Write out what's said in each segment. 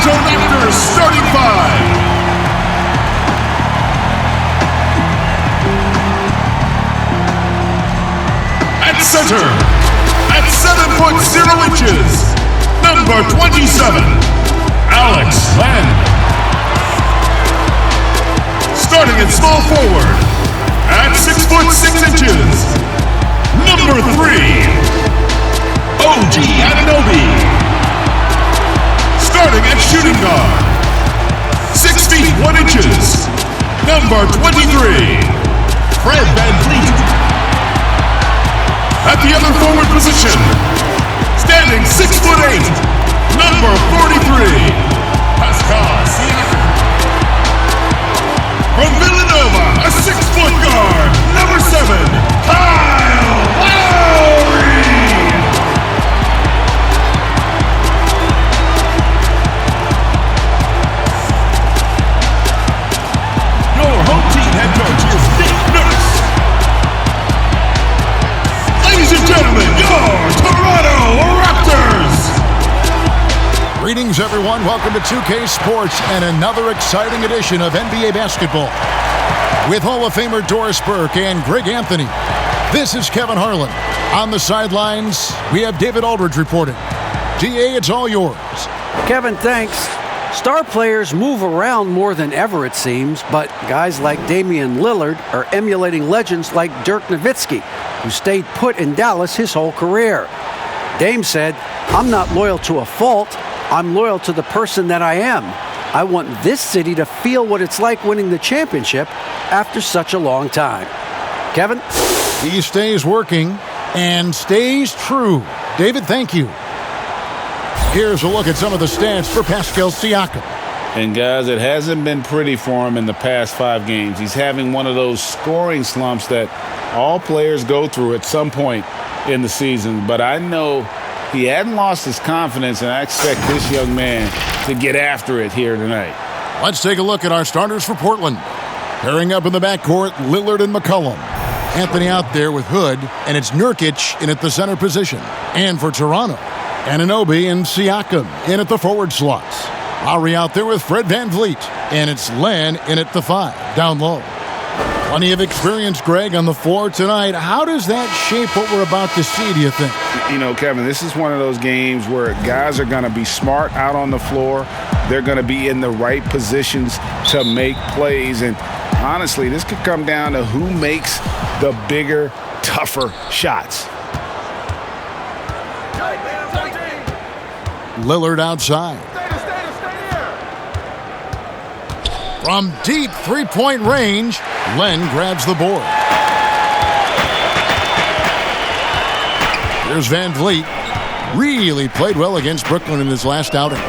Raptors starting five. At center, at 7'0", number 27, Alex Len. Starting at small forward, at 6'6", number 3, OG Anunoby. Starting at shooting guard, 6 feet 1 inches, number 23, Fred VanVleet. At the other forward position, standing 6'8", number 43, Pascal Siakam. From Villanova, a 6-foot guard, number 7, Kyle Lowry. Your home team head coach is Nick Nurse. Ladies and gentlemen, your Toronto Raptors. Greetings, everyone. Welcome to 2K Sports and another exciting edition of NBA basketball. With Hall of Famer Doris Burke and Greg Anthony, this is Kevin Harlan. On the sidelines, we have David Aldridge reporting. DA, it's all yours. Kevin, thanks. Star players move around more than ever, it seems, but guys like Damien Lillard are emulating legends like Dirk Nowitzki, who stayed put in Dallas his whole career. Dame said, "I'm not loyal to a fault. I'm loyal to the person that I am. I want this city to feel what it's like winning the championship after such a long time." Kevin? He stays working and stays true. David, thank you. Here's a look at some of the stats for Pascal Siakam. And guys, it hasn't been pretty for him in the past 5 games. He's having one of those scoring slumps that all players go through at some point in the season. But I know he hadn't lost his confidence, and I expect this young man to get after it here tonight. Let's take a look at our starters for Portland. Pairing up in the backcourt, Lillard and McCollum. Anthony out there with Hood, and it's Nurkic in at the center position. And for Toronto, Anunoby and Siakam in at the forward slots. Lowry out there with Fred VanVleet, and it's Len in at the 5, down low. Plenty of experience, Greg, on the floor tonight. How does that shape what we're about to see, do you think? You know, Kevin, this is one of those games where guys are going to be smart out on the floor. They're going to be in the right positions to make plays. And honestly, this could come down to who makes the bigger, tougher shots. Lillard outside. From deep three-point range, Len grabs the board. Here's VanVleet. Really played well against Brooklyn in his last outing.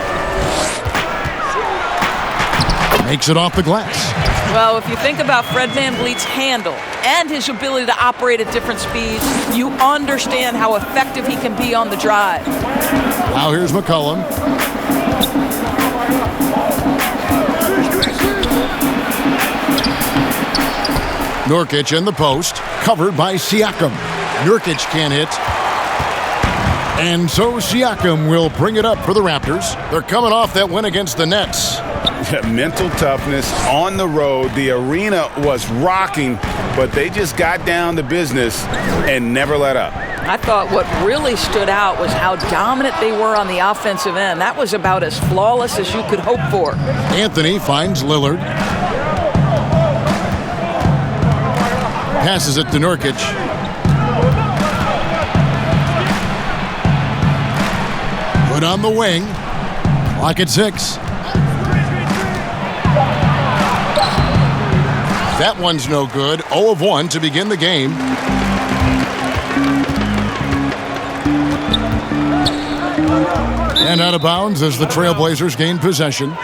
Makes it off the glass. Well, if you think about Fred VanVleet's handle and his ability to operate at different speeds, you understand how effective he can be on the drive. Now here's McCollum. Nurkic in the post, covered by Siakam. Nurkic can't hit. And so Siakam will bring it up for the Raptors. They're coming off that win against the Nets. Mental toughness on the road. The arena was rocking, but they just got down to business and never let up. I thought what really stood out was how dominant they were on the offensive end. That was about as flawless as you could hope for. Anthony finds Lillard. Passes it to Nurkic. Good on the wing. Clock at 6. That one's no good. 0 of 1 to begin the game. And out of bounds as the Trailblazers gain possession.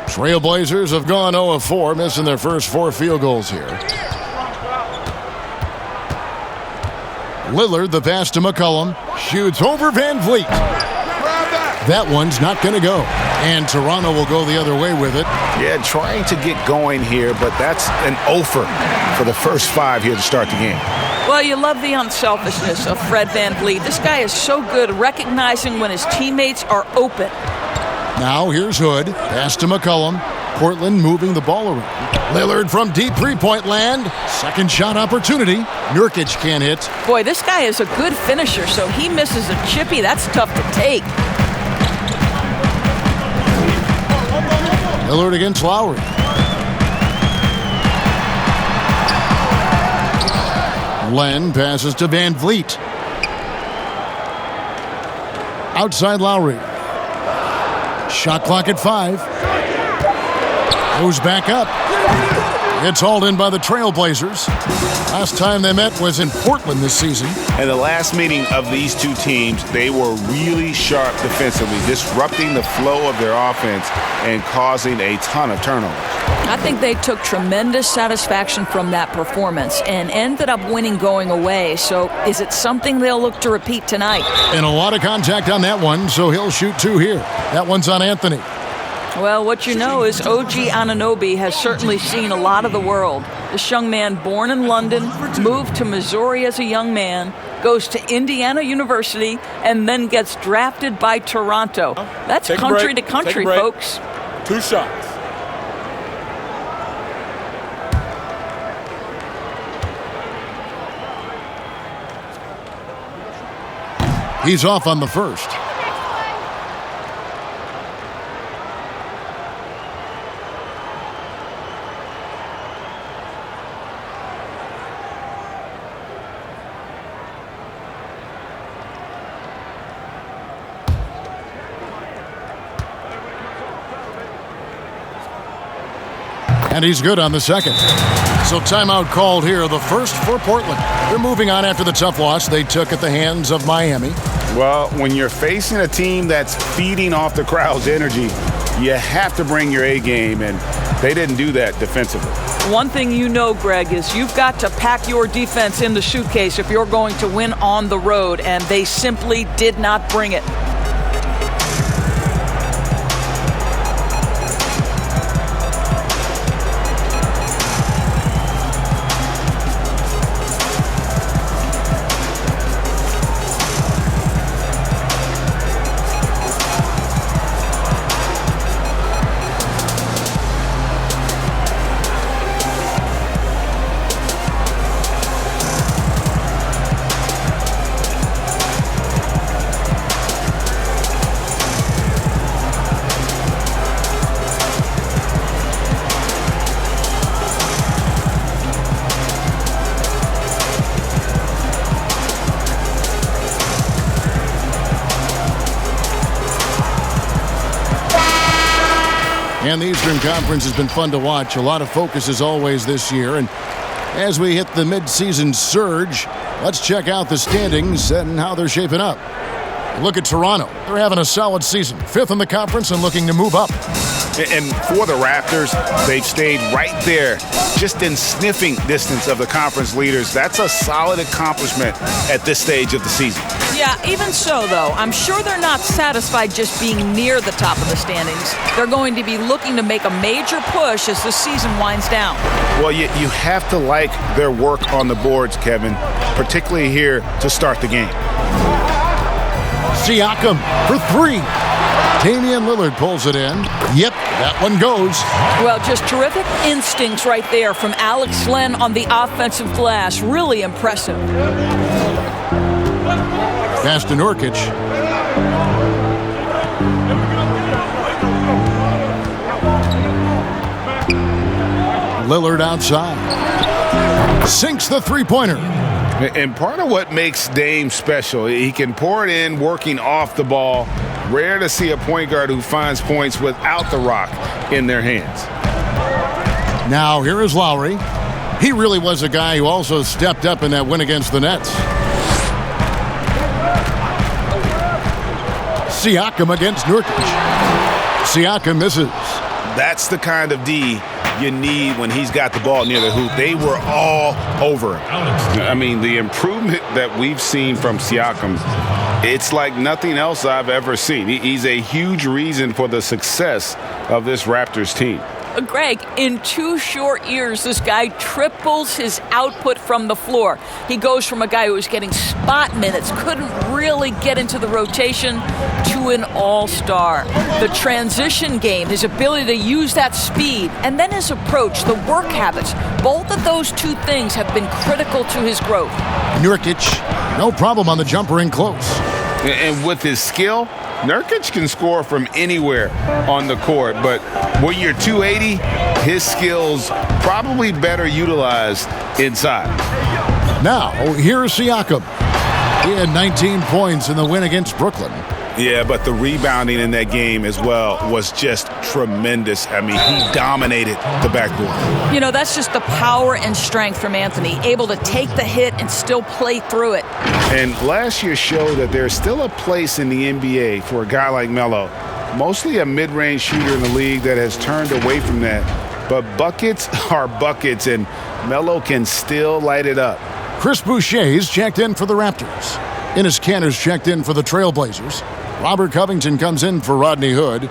Trailblazers have gone 0 of 4, missing their first 4 field goals here. Lillard, the pass to McCollum, shoots over VanVleet. That one's not going to go. And Toronto will go the other way with it. Yeah, trying to get going here, but that's an offer for the first 5 here to start the game. Well, you love the unselfishness of Fred VanVleet. This guy is so good recognizing when his teammates are open. Now here's Hood. Pass to McCollum. Portland moving the ball around. Lillard from deep three-point land. Second shot opportunity. Nurkic can't hit. Boy, this guy is a good finisher, so he misses a chippy. That's tough to take. Lillard against Lowry. Len passes to VanVleet. Outside Lowry. Shot clock at 5. Goes back up. It's hauled in by the Trailblazers. Last time they met was in Portland this season. And the last meeting of these two teams, they were really sharp defensively, disrupting the flow of their offense and causing a ton of turnovers. I think they took tremendous satisfaction from that performance and ended up winning going away. So is it something they'll look to repeat tonight? And a lot of contact on that one, so he'll shoot 2 here. That one's on Anthony. Well, what you know is OG Anunoby has certainly seen a lot of the world. This young man, born in London, moved to Missouri as a young man, goes to Indiana University, and then gets drafted by Toronto. That's country to country, folks. 2 shots. He's off on the first. And he's good on the second. So timeout called here, the first for Portland. They're moving on after the tough loss they took at the hands of Miami. Well, when you're facing a team that's feeding off the crowd's energy, you have to bring your A game, and they didn't do that defensively. One thing you know, Greg, is you've got to pack your defense in the suitcase if you're going to win on the road, and they simply did not bring it. And the Eastern Conference has been fun to watch. A lot of focus as always this year. And as we hit the midseason surge, let's check out the standings and how they're shaping up. Look at Toronto. They're having a solid season. 5th in the conference and looking to move up. And for the Raptors, they've stayed right there, just in sniffing distance of the conference leaders. That's a solid accomplishment at this stage of the season. Yeah, even so, though, I'm sure they're not satisfied just being near the top of the standings. They're going to be looking to make a major push as the season winds down. Well, you have to like their work on the boards, Kevin, particularly here to start the game. Siakam for 3. Damien Lillard pulls it in. Yep, that one goes. Well, just terrific instincts right there from Alex Len on the offensive glass. Really impressive. Pass to Nurkic. Lillard outside. Sinks the three-pointer. And part of what makes Dame special, he can pour it in working off the ball. Rare to see a point guard who finds points without the rock in their hands. Now here is Lowry. He really was a guy who also stepped up in that win against the Nets. Siakam against Nurkic. Siakam misses. That's the kind of D you need when he's got the ball near the hoop. They were all over him. I mean, the improvement that we've seen from Siakam It's like nothing else I've ever seen. He's a huge reason for the success of this Raptors team. Greg, in 2 short years, this guy triples his output from the floor. He goes from a guy who was getting spot minutes, couldn't really get into the rotation, to an all-star. The transition game, his ability to use that speed, and then his approach, the work habits, both of those two things have been critical to his growth. Nurkic, no problem on the jumper in close. And with his skill, Nurkic can score from anywhere on the court, but when you're 280, his skills probably better utilized inside. Now, here's Siakam. He had 19 points in the win against Brooklyn. Yeah, but the rebounding in that game as well was just tremendous. I mean, he dominated the backboard. You know, that's just the power and strength from Anthony, able to take the hit and still play through it. And last year showed that there's still a place in the NBA for a guy like Melo, mostly a mid-range shooter in the league that has turned away from that. But buckets are buckets, and Melo can still light it up. Chris Boucher's checked in for the Raptors. Enes Kanter's checked in for the Trailblazers. Robert Covington comes in for Rodney Hood.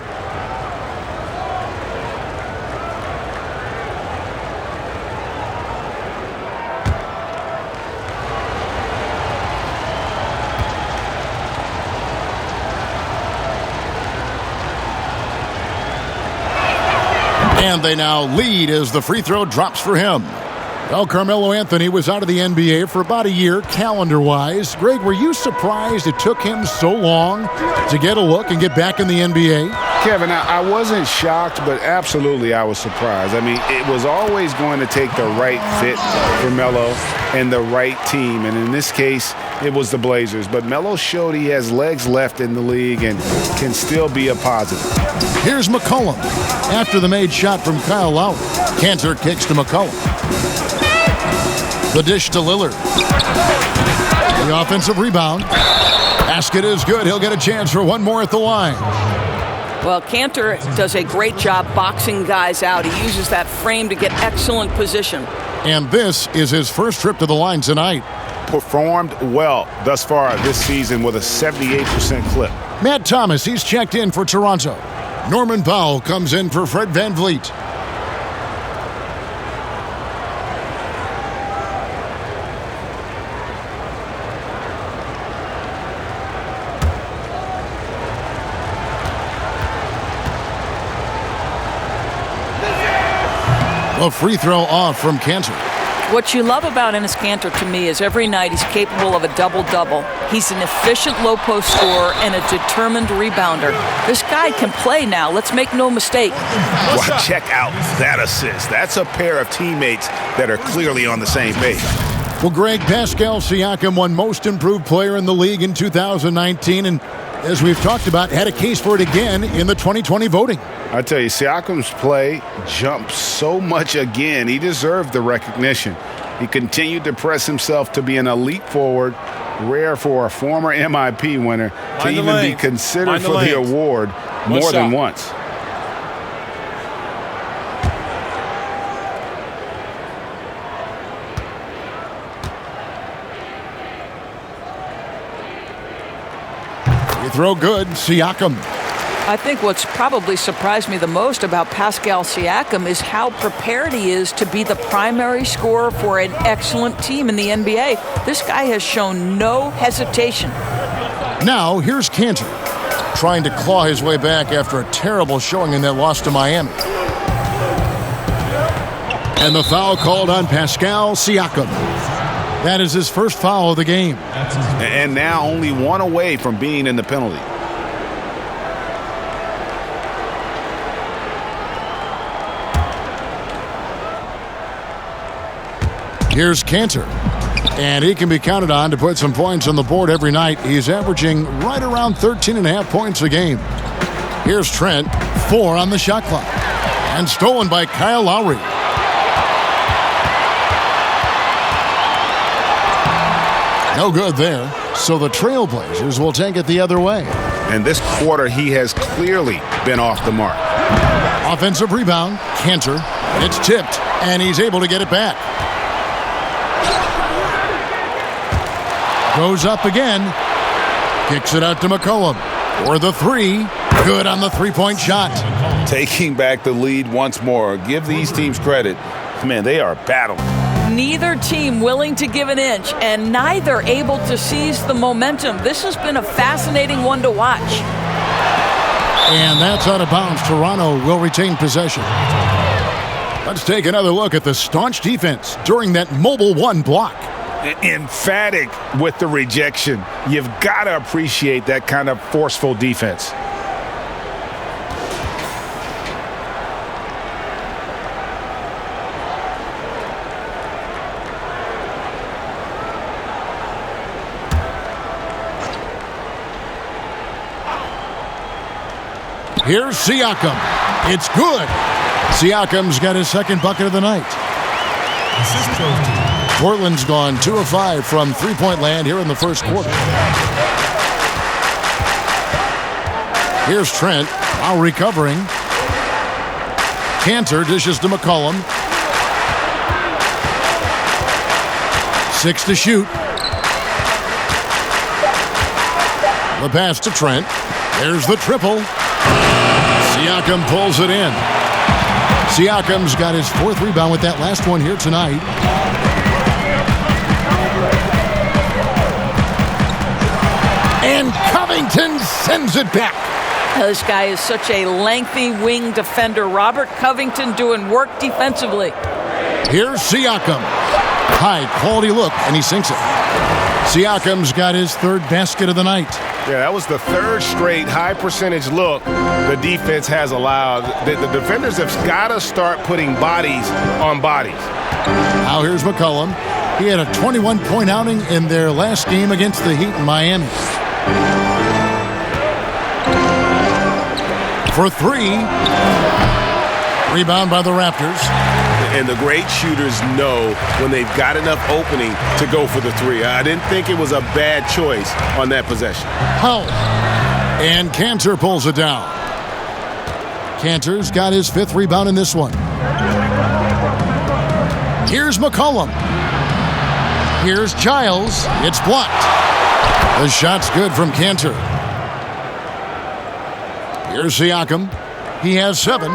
And they now lead as the free throw drops for him. Well, Carmelo Anthony was out of the NBA for about a year, calendar-wise. Greg, were you surprised it took him so long to get a look and get back in the NBA? Kevin, I wasn't shocked, but absolutely I was surprised. I mean, it was always going to take the right fit for Melo and the right team. And in this case, it was the Blazers. But Melo showed he has legs left in the league and can still be a positive. Here's McCollum. After the made shot from Kyle Lowry, Kanter kicks to McCollum. The dish to Lillard. The offensive rebound. Basket is good. He'll get a chance for one more at the line. Well, Kanter does a great job boxing guys out. He uses that frame to get excellent position. And this is his first trip to the line tonight. Performed well thus far this season with a 78% clip. Matt Thomas, he's checked in for Toronto. Norman Powell comes in for Fred VanVleet. A free throw off from Kanter. What you love about Enes Kanter to me is every night he's capable of a double-double. He's an efficient low-post scorer and a determined rebounder. This guy can play now. Let's make no mistake. Well, check out that assist. That's a pair of teammates that are clearly on the same page. Well, Greg, Pascal Siakam won Most Improved Player in the league in 2019, and as we've talked about, had a case for it again in the 2020 voting. I tell you, Siakam's play jumped so much again. He deserved the recognition. He continued to press himself to be an elite forward, rare for a former MIP winner to even be considered for the award more than once. You throw good, Siakam. I think what's probably surprised me the most about Pascal Siakam is how prepared he is to be the primary scorer for an excellent team in the NBA. This guy has shown no hesitation. Now, here's Kanter, trying to claw his way back after a terrible showing in that loss to Miami. And the foul called on Pascal Siakam. That is his first foul of the game. And now only one away from being in the penalty. Here's Kanter, and he can be counted on to put some points on the board every night. He's averaging right around 13.5 points a game. Here's Trent, 4 on the shot clock, and stolen by Kyle Lowry. No good there, so the Trailblazers will take it the other way. And this quarter, he has clearly been off the mark. Offensive rebound, Kanter. It's tipped, and he's able to get it back. Goes up again. Kicks it out to McCollum. For the three. Good on the three-point shot. Taking back the lead once more. Give these teams credit. Man, they are battling. Neither team willing to give an inch, and neither able to seize the momentum. This has been a fascinating one to watch. And that's out of bounds. Toronto will retain possession. Let's take another look at the staunch defense during that mobile one block. Emphatic with the rejection. You've got to appreciate that kind of forceful defense. Here's Siakam. It's good. Siakam's got his second bucket of the night. Portland's gone 2 of 5 from three-point land here in the first quarter. Here's Trent, now recovering. Cantor dishes to McCollum. 6 to shoot. The pass to Trent. There's the triple. Siakam pulls it in. Siakam's got his 4th rebound with that last one here tonight. And Covington sends it back. This guy is such a lengthy wing defender. Robert Covington doing work defensively. Here's Siakam. High quality look, and he sinks it. Siakam's got his 3rd basket of the night. Yeah, that was the 3rd straight high percentage look the defense has allowed. The defenders have got to start putting bodies on bodies. Now here's McCollum. He had a 21-point outing in their last game against the Heat in Miami. For 3. Rebound by the Raptors. And the great shooters know when they've got enough opening to go for the 3. I didn't think it was a bad choice on that possession. Hull. And Cantor pulls it down. Cantor's got his 5th rebound in this one. Here's McCollum. Here's Giles. It's blocked. The shot's good from Cantor. Here's Siakam. He has 7.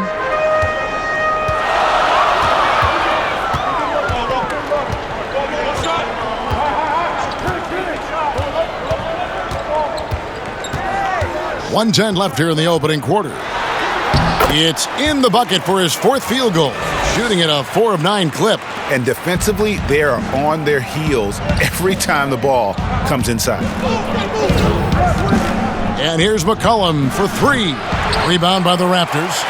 .110 left here in the opening quarter. It's in the bucket for his 4th field goal, shooting at a 4 of 9 clip. And defensively, they are on their heels every time the ball comes inside. And here's McCollum for 3. Rebound by the Raptors.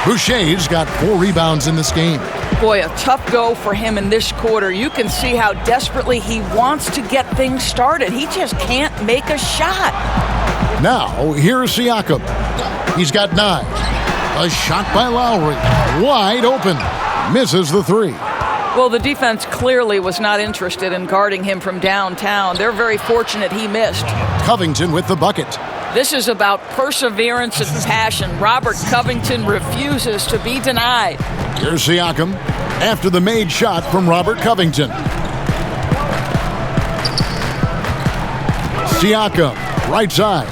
Boucher's got 4 rebounds in this game. Boy, a tough go for him in this quarter. You can see how desperately he wants to get things started. He just can't make a shot. Now, here's Siakam. He's got 9. A shot by Lowry. Wide open. Misses the 3. Well, the defense clearly was not interested in guarding him from downtown. They're very fortunate he missed. Covington with the bucket. This is about perseverance and passion. Robert Covington refuses to be denied. Here's Siakam after the made shot from Robert Covington. Siakam, right side.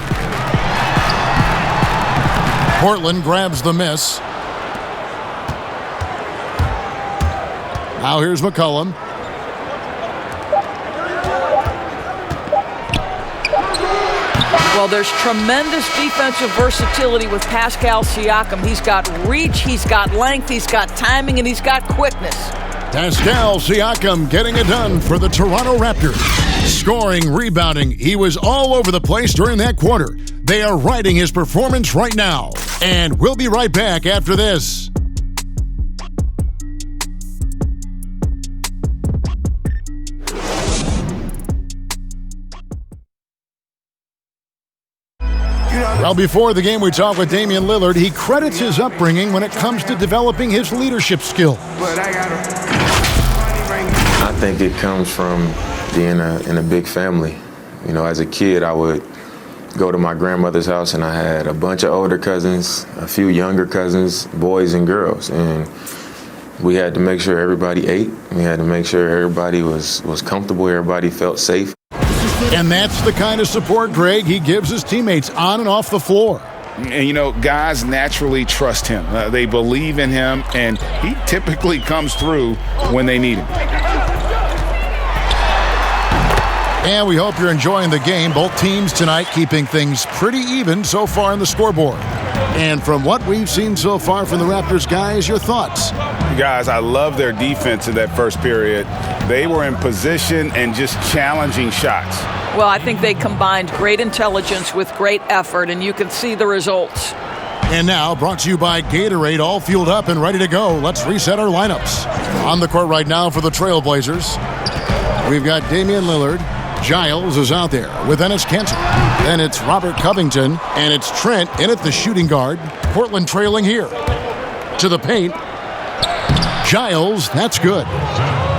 Portland grabs the miss. Now here's McCollum. Well, there's tremendous defensive versatility with Pascal Siakam. He's got reach, he's got length, he's got timing, and he's got quickness. Pascal Siakam getting it done for the Toronto Raptors. Scoring, rebounding, he was all over the place during that quarter. They are riding his performance right now. And we'll be right back after this. Well, before the game, we talked with Damien Lillard. He credits his upbringing when it comes to developing his leadership skill. I think it comes from being in a big family. You know, as a kid, I would go to my grandmother's house, and I had a bunch of older cousins, a few younger cousins, boys and girls, and we had to make sure everybody ate. We had to make sure everybody was comfortable, everybody felt safe. And that's the kind of support, Greg, he gives his teammates on and off the floor. And, guys naturally trust him. They believe in him, and he typically comes through when they need him. And we hope you're enjoying the game. Both teams tonight keeping things pretty even so far on the scoreboard. And from what we've seen so far from the Raptors, guys, your thoughts? Guys, I love their defense in that first period. They were in position and just challenging shots. Well, I think they combined great intelligence with great effort, and you can see the results. And now, brought to you by Gatorade, all fueled up and ready to go. Let's reset our lineups. On the court right now for the Trailblazers, we've got Damien Lillard. Giles is out there with Enes Kanter. Then it's Robert Covington, and it's Trent in at the shooting guard. Portland trailing here. To the paint. Giles, that's good.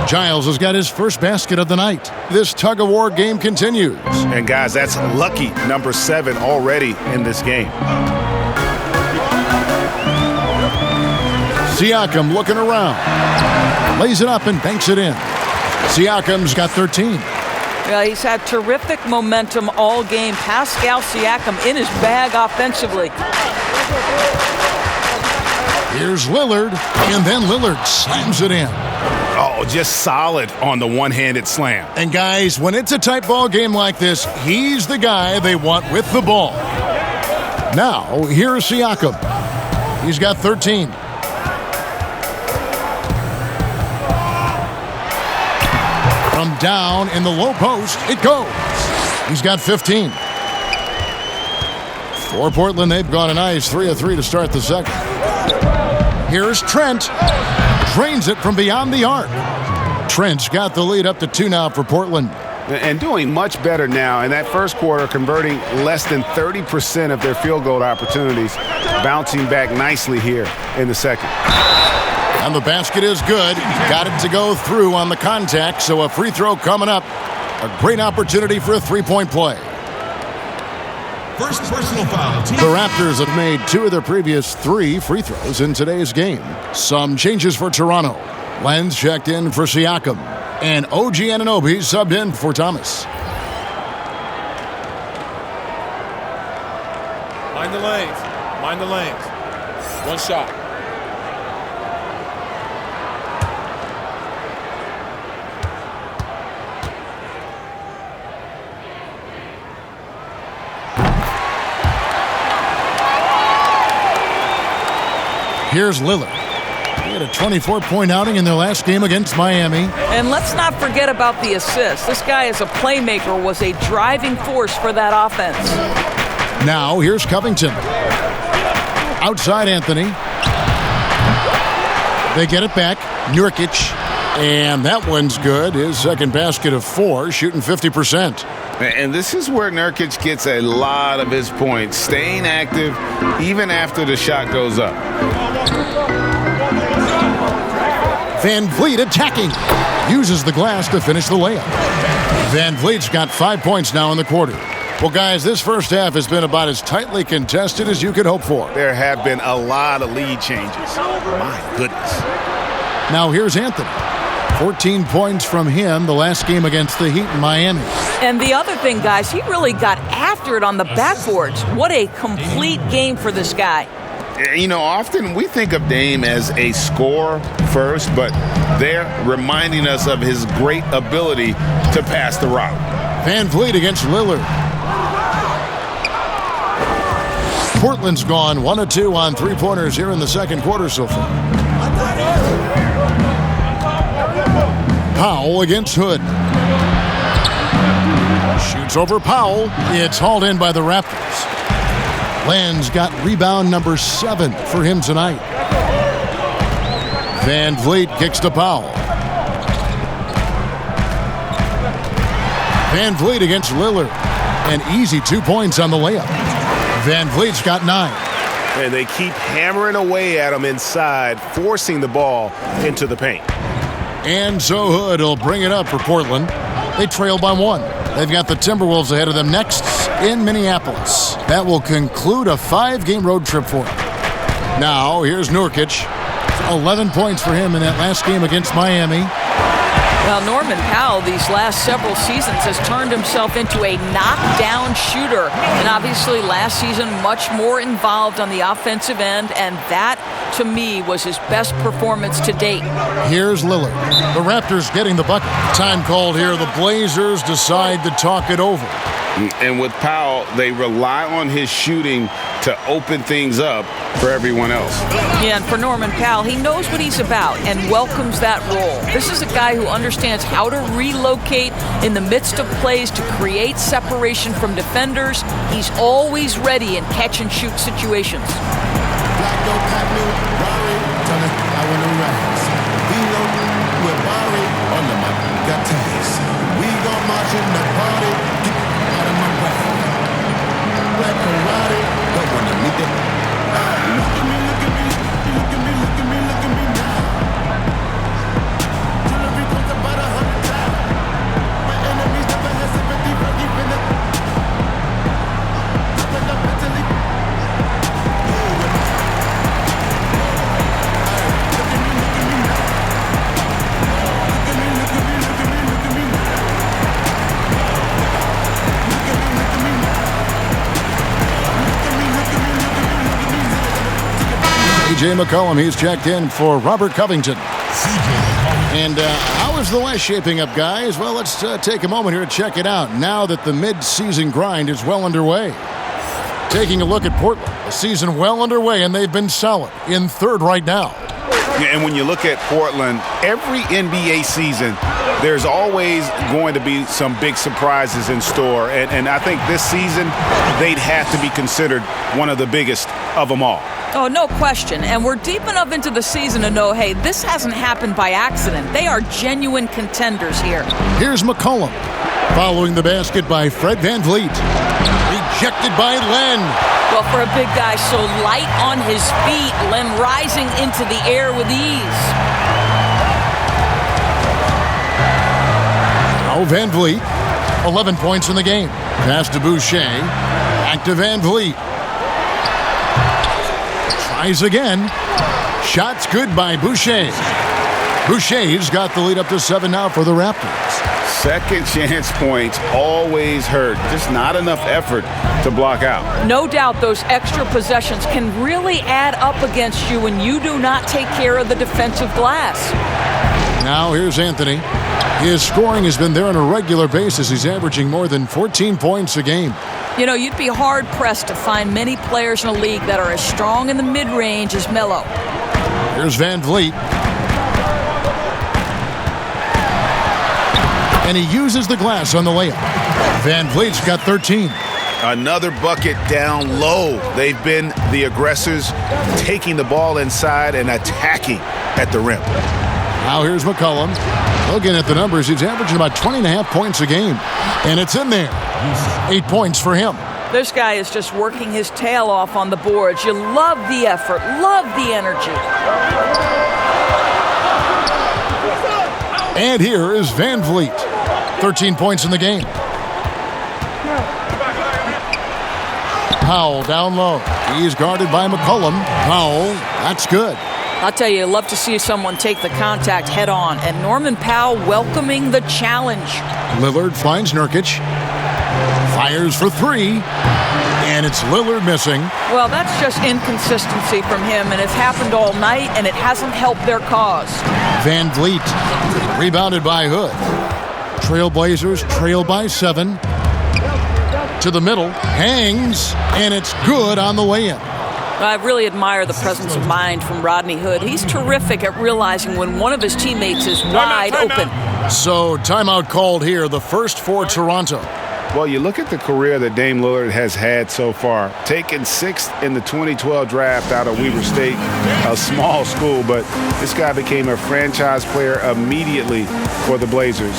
Giles has got his first basket of the night. This tug-of-war game continues. And guys, that's lucky number 7 already in this game. Siakam looking around. Lays it up and banks it in. Siakam's got 13. Yeah, he's had terrific momentum all game. Pascal Siakam in his bag offensively. Here's Lillard, and then Lillard slams it in. Oh, just solid on the one-handed slam. And guys, when it's a tight ball game like this, he's the guy they want with the ball. Now, here's Siakam. He's got 13. From down in the low post, it goes. He's got 15. For Portland, they've gone a nice 3 of 3 to start the second. Here's Trent. Drains it from beyond the arc. Trent's got the lead up to 2 now for Portland. And doing much better now in that first quarter, converting less than 30% of their field goal opportunities, bouncing back nicely here in the second. And the basket is good. Got it to go through on the contact, so a free throw coming up. A great opportunity for a three-point play. First personal foul. The Raptors have made 2 of their previous 3 free throws in today's game. Some changes for Toronto. Lenz checked in for Siakam. And OG Anunoby subbed in for Thomas. Mind the lanes. Mind the lanes. One shot. Here's Lillard. He had a 24-point outing in their last game against Miami. And let's not forget about the assist. This guy is a playmaker, was a driving force for that offense. Now, here's Covington. Outside Anthony. They get it back. Nurkic. And that one's good. His second basket of 4, shooting 50%. And this is where Nurkic gets a lot of his points, staying active even after the shot goes up. Van Vliet attacking. Uses the glass to finish the layup. Van Vliet's got 5 points now in the quarter. Well, guys, this first half has been about as tightly contested as you could hope for. There have been a lot of lead changes. My goodness. Now here's Anthony. 14 points from him the last game against the Heat in Miami. And the other thing, guys, he really got after it on the backboards. What a complete game for this guy. Often we think of Dame as a scorer first, but they're reminding us of his great ability to pass the rock. Van Vliet against Lillard. Portland's gone 1 of 2 on 3-pointers here in the second quarter so far. Powell against Hood. Shoots over Powell. It's hauled in by the Raptors. Lenz got rebound number 7 for him tonight. Van Vliet kicks to Powell. Van Vliet against Lillard. An easy 2 points on the layup. Van Vliet's got 9. And they keep hammering away at him inside, forcing the ball into the paint. And so Hood will bring it up for Portland. They trail by 1. They've got the Timberwolves ahead of them next in Minneapolis. That will conclude a 5-game road trip for them. Now, here's Nurkic. 11 points for him in that last game against Miami. Well, Norman Powell, these last several seasons, has turned himself into a knockdown shooter. And obviously last season, much more involved on the offensive end. And that, to me, was his best performance to date. Here's Lillard. The Raptors getting the bucket. Time called here. The Blazers decide to talk it over. And with Powell, they rely on his shooting to open things up for everyone else. Yeah, and for Norman Powell, he knows what he's about and welcomes that role. This is a guy who understands how to relocate in the midst of plays to create separation from defenders. He's always ready in catch-and-shoot situations. C.J. McCollum, he's checked in for Robert Covington. And how is the West shaping up, guys? Well, let's take a moment here to check it out now that the mid-season grind is well underway. Taking a look at Portland, the season well underway, and they've been solid in third right now. And when you look at Portland, every NBA season, there's always going to be some big surprises in store. And I think this season, they'd have to be considered one of the biggest of them all. Oh, no question. And we're deep enough into the season to know, hey, this hasn't happened by accident. They are genuine contenders here. Here's McCollum. Following the basket by Fred VanVleet. Rejected by Len. Well, for a big guy so light on his feet, Len rising into the air with ease. Now VanVleet, 11 points in the game. Pass to Boucher. Back to VanVleet. Tries again. Shots good by Boucher. Boucher's got the lead up to 7 now for the Raptors. Second chance points always hurt. Just not enough effort to block out. No doubt those extra possessions can really add up against you when you do not take care of the defensive glass. Now here's Anthony. His scoring has been there on a regular basis. He's averaging more than 14 points a game. You know, you'd be hard-pressed to find many players in the league that are as strong in the mid-range as Melo. Here's VanVleet. And he uses the glass on the layup. VanVleet's got 13. Another bucket down low. They've been the aggressors, taking the ball inside and attacking at the rim. Now here's McCollum. Looking at the numbers, he's averaging about 20.5 points a game. And it's in there. 8 points for him. This guy is just working his tail off on the boards. You love the effort, love the energy. And here is VanVleet. 13 points in the game. Powell down low. He's guarded by McCollum. Powell, that's good. I'll tell you, love to see someone take the contact head on. And Norman Powell welcoming the challenge. Lillard finds Nurkic. Fires for 3. And it's Lillard missing. Well, that's just inconsistency from him, and it's happened all night, and it hasn't helped their cause. VanVleet, rebounded by Hood. Trailblazers trail by 7. To the middle, hangs, and it's good on the way in. I really admire the presence of mind from Rodney Hood. He's terrific at realizing when one of his teammates is wide open. So, timeout called here, the first for Toronto. Well, you look at the career that Dame Lillard has had so far. Taken 6th in the 2012 draft out of Weber State, a small school, but this guy became a franchise player immediately for the Blazers.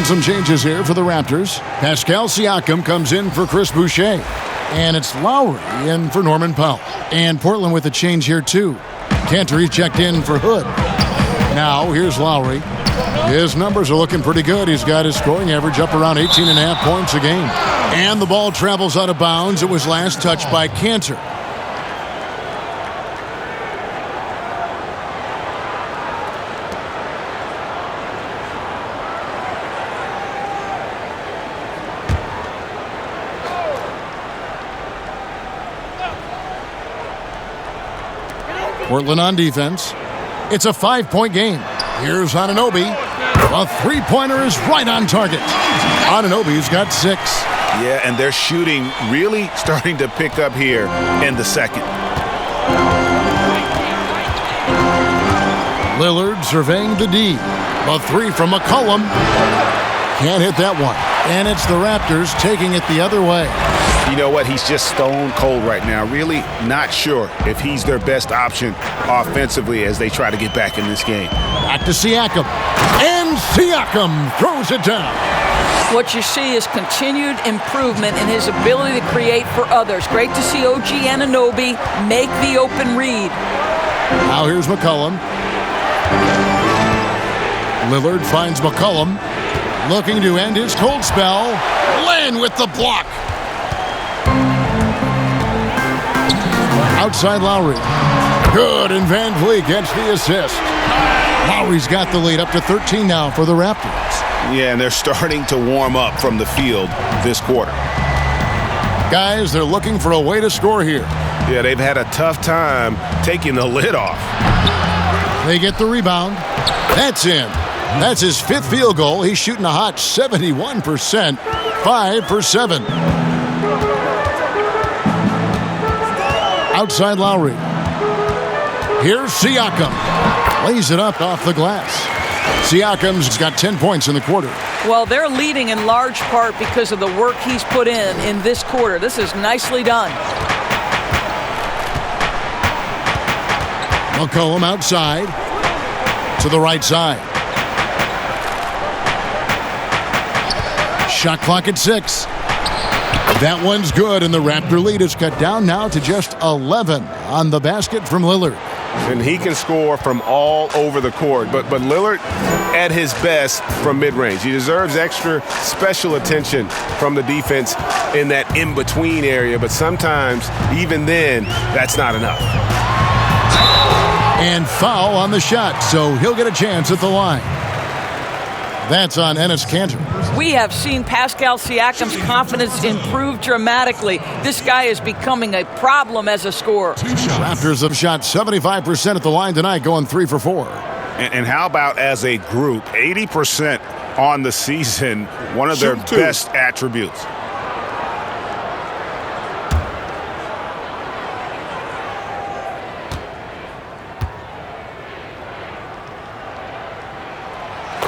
some changes here for the Raptors. Pascal Siakam comes in for Chris Boucher. And it's Lowry in for Norman Powell. And Portland with a change here, too. Cantor checked in for Hood. Now, here's Lowry. His numbers are looking pretty good. He's got his scoring average up around 18.5 points a game. And the ball travels out of bounds. It was last touched by Cantor. Portland on defense. It's a 5-point game. Here's Anunoby. A three-pointer is right on target. Anunoby's got 6. Yeah, and they're shooting really starting to pick up here in the second. Lillard surveying the D. A 3 from McCollum. Can't hit that one. And it's the Raptors taking it the other way. You know what? He's just stone cold right now. Really not sure if he's their best option offensively as they try to get back in this game. Back to Siakam. And Siakam throws it down. What you see is continued improvement in his ability to create for others. Great to see OG Anunoby make the open read. Now here's McCollum. Lillard finds McCollum. Looking to end his cold spell. Len with the block. Outside Lowry. Good, and Van Vliet gets the assist. Lowry's got the lead up to 13 now for the Raptors. Yeah, and they're starting to warm up from the field this quarter. Guys, they're looking for a way to score here. Yeah, they've had a tough time taking the lid off. They get the rebound. That's in. That's his 5th field goal. He's shooting a hot 71%. 5 for 7. Outside Lowry. Here's Siakam. Lays it up off the glass. Siakam's got 10 points in the quarter. Well, they're leading in large part because of the work he's put in this quarter. This is nicely done. McCollum outside. To the right side. Shot clock at 6. That one's good, and the Raptor lead is cut down now to just 11 on the basket from Lillard. And he can score from all over the court, but Lillard at his best from mid-range. He deserves extra special attention from the defense in that in-between area, but sometimes, even then, that's not enough. And foul on the shot, so he'll get a chance at the line. That's on Enes Kanter. We have seen Pascal Siakam's confidence improve dramatically. This guy is becoming a problem as a scorer. Raptors have shot 75% at the line tonight, going 3 for 4. And how about as a group, 80% on the season, one of their best attributes.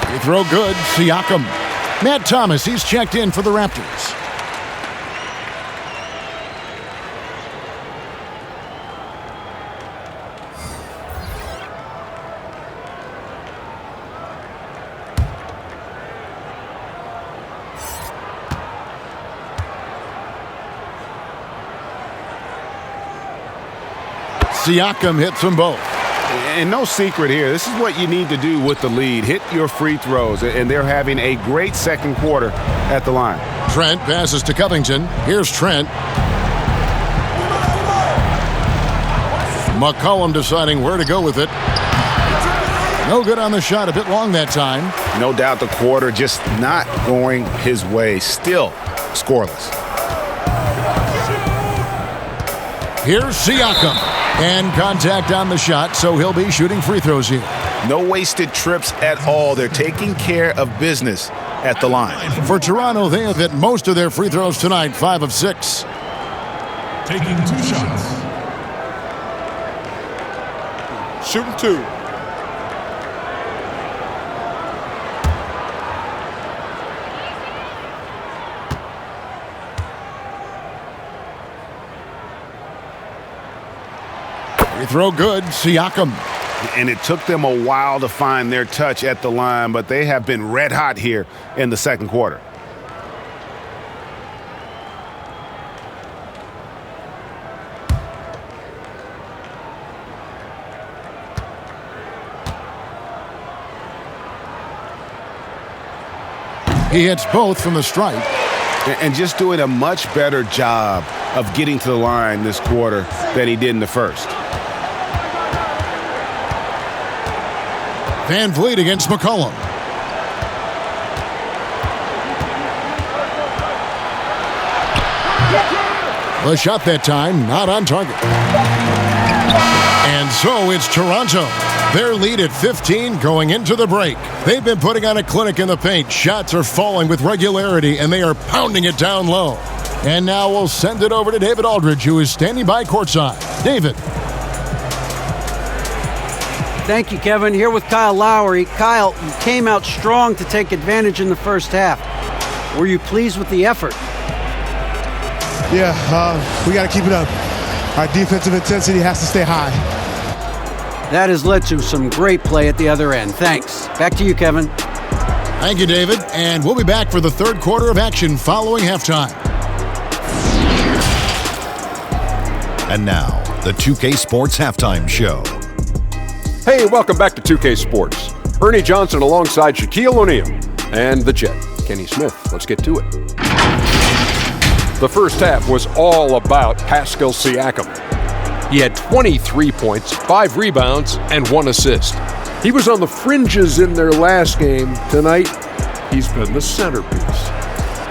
Free throw good, Siakam. Matt Thomas, he's checked in for the Raptors. Siakam hits them both. And no secret here. This is what you need to do with the lead. Hit your free throws. And they're having a great second quarter at the line. Trent passes to Covington. Here's Trent. McCollum deciding where to go with it. No good on the shot. A bit long that time. No doubt the quarter just not going his way. Still scoreless. Here's Siakam. And contact on the shot, so he'll be shooting free throws here. No wasted trips at all. They're taking care of business at the line. For Toronto, they have hit most of their free throws tonight, 5 of 6. Taking 2 shots. Shooting 2. Free throw good, Siakam. And it took them a while to find their touch at the line, but they have been red hot here in the second quarter. He hits both from the stripe. And just doing a much better job of getting to the line this quarter than he did in the first. Van Vliet against McCollum. The shot that time, not on target. And so it's Toronto. Their lead at 15 going into the break. They've been putting on a clinic in the paint. Shots are falling with regularity, and they are pounding it down low. And now we'll send it over to David Aldridge, who is standing by courtside. David. Thank you, Kevin. Here with Kyle Lowry. Kyle, you came out strong to take advantage in the first half. Were you pleased with the effort? Yeah, we got to keep it up. Our defensive intensity has to stay high. That has led to some great play at the other end. Thanks. Back to you, Kevin. Thank you, David. And we'll be back for the third quarter of action following halftime. And now, the 2K Sports Halftime Show. Hey, welcome back to 2K Sports. Ernie Johnson alongside Shaquille O'Neal and the Jet, Kenny Smith. Let's get to it. The first half was all about Pascal Siakam. He had 23 points, 5 rebounds, and 1 assist. He was on the fringes in their last game. Tonight, he's been the centerpiece.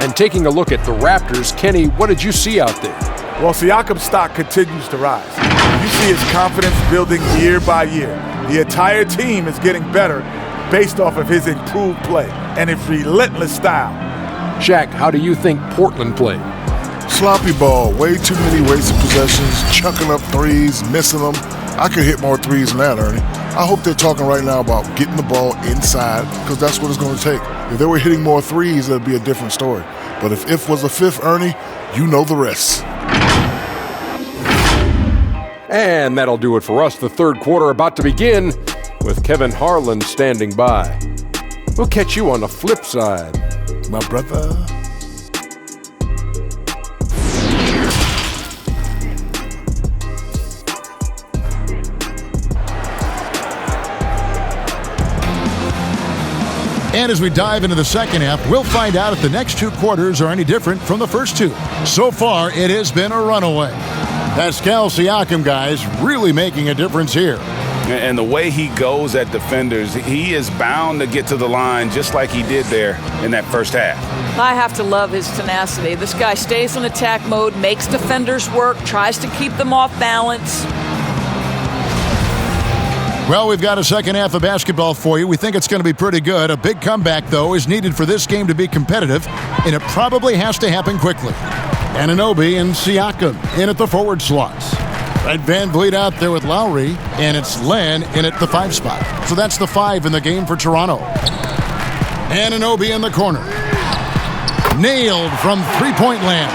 And taking a look at the Raptors, Kenny, what did you see out there? Well, Siakam's stock continues to rise. You see his confidence building year by year. The entire team is getting better based off of his improved play and his relentless style. Shaq, how do you think Portland played? Sloppy ball, way too many wasted possessions, chucking up threes, missing them. I could hit more threes than that, Ernie. I hope they're talking right now about getting the ball inside, because that's what it's going to take. If they were hitting more threes, that'd be a different story. But if was a fifth, Ernie, you know the rest. And that'll do it for us. The third quarter about to begin with Kevin Harlan standing by. We'll catch you on the flip side, my brother. And as we dive into the second half, we'll find out if the next two quarters are any different from the first two. So far, it has been a runaway. Pascal Siakam, guys, really making a difference here. And the way he goes at defenders, he is bound to get to the line just like he did there in that first half. I have to love his tenacity. This guy stays in attack mode, makes defenders work, tries to keep them off balance. Well, we've got a second half of basketball for you. We think it's going to be pretty good. A big comeback, though, is needed for this game to be competitive, and it probably has to happen quickly. Anunoby and Siakam in at the forward slots. Right, Van Vliet out there with Lowry, and it's Len in at the 5 spot. So that's the 5 in the game for Toronto. Anunoby in the corner. Nailed from three-point land.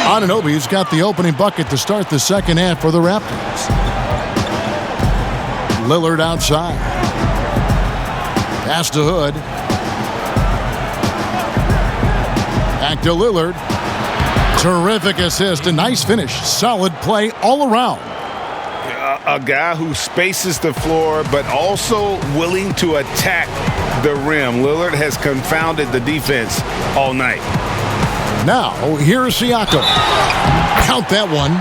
Anunoby's got the opening bucket to start the second half for the Raptors. Lillard outside. Pass to Hood. Back to Lillard. Terrific assist, a nice finish. Solid play all around. A guy who spaces the floor, but also willing to attack the rim. Lillard has confounded the defense all night. Now, here's Siakam. Count that one.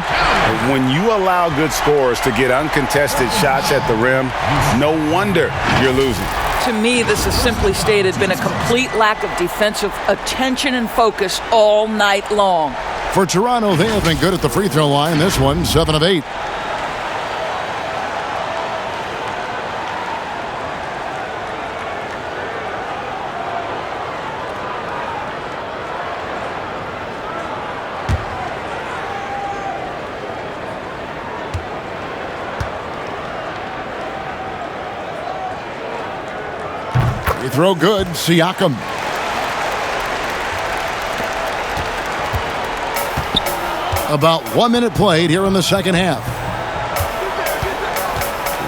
When you allow good scorers to get uncontested shots at the rim, no wonder you're losing. To me, this has simply stated been a complete lack of defensive attention and focus all night long. For Toronto, they have been good at the free throw line. This one, 7 of 8. Free throw good, Siakam. About 1 minute played here in the second half.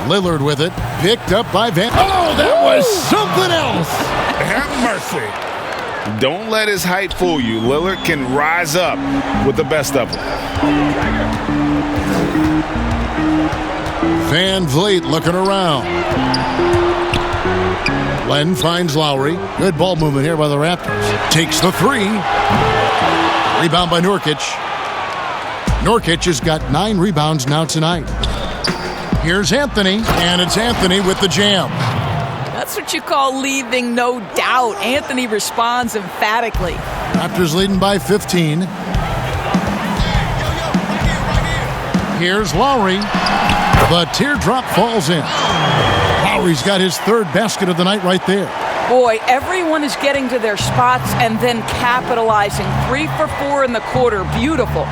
Lillard with it. Picked up by Van. Oh, that was something else. Have mercy. Don't let his height fool you. Lillard can rise up with the best of them. Van Vliet looking around. Len finds Lowry. Good ball movement here by the Raptors. Takes the three. Rebound by Nurkic. Nurkic has got 9 rebounds now tonight. Here's Anthony, and it's Anthony with the jam. That's what you call leaving no doubt. Anthony responds emphatically. Raptors leading by 15. Here's Lowry. The teardrop falls in. Lowry's got his 3rd basket of the night right there. Boy, everyone is getting to their spots and then capitalizing. 3 for 4 in the quarter. Beautiful.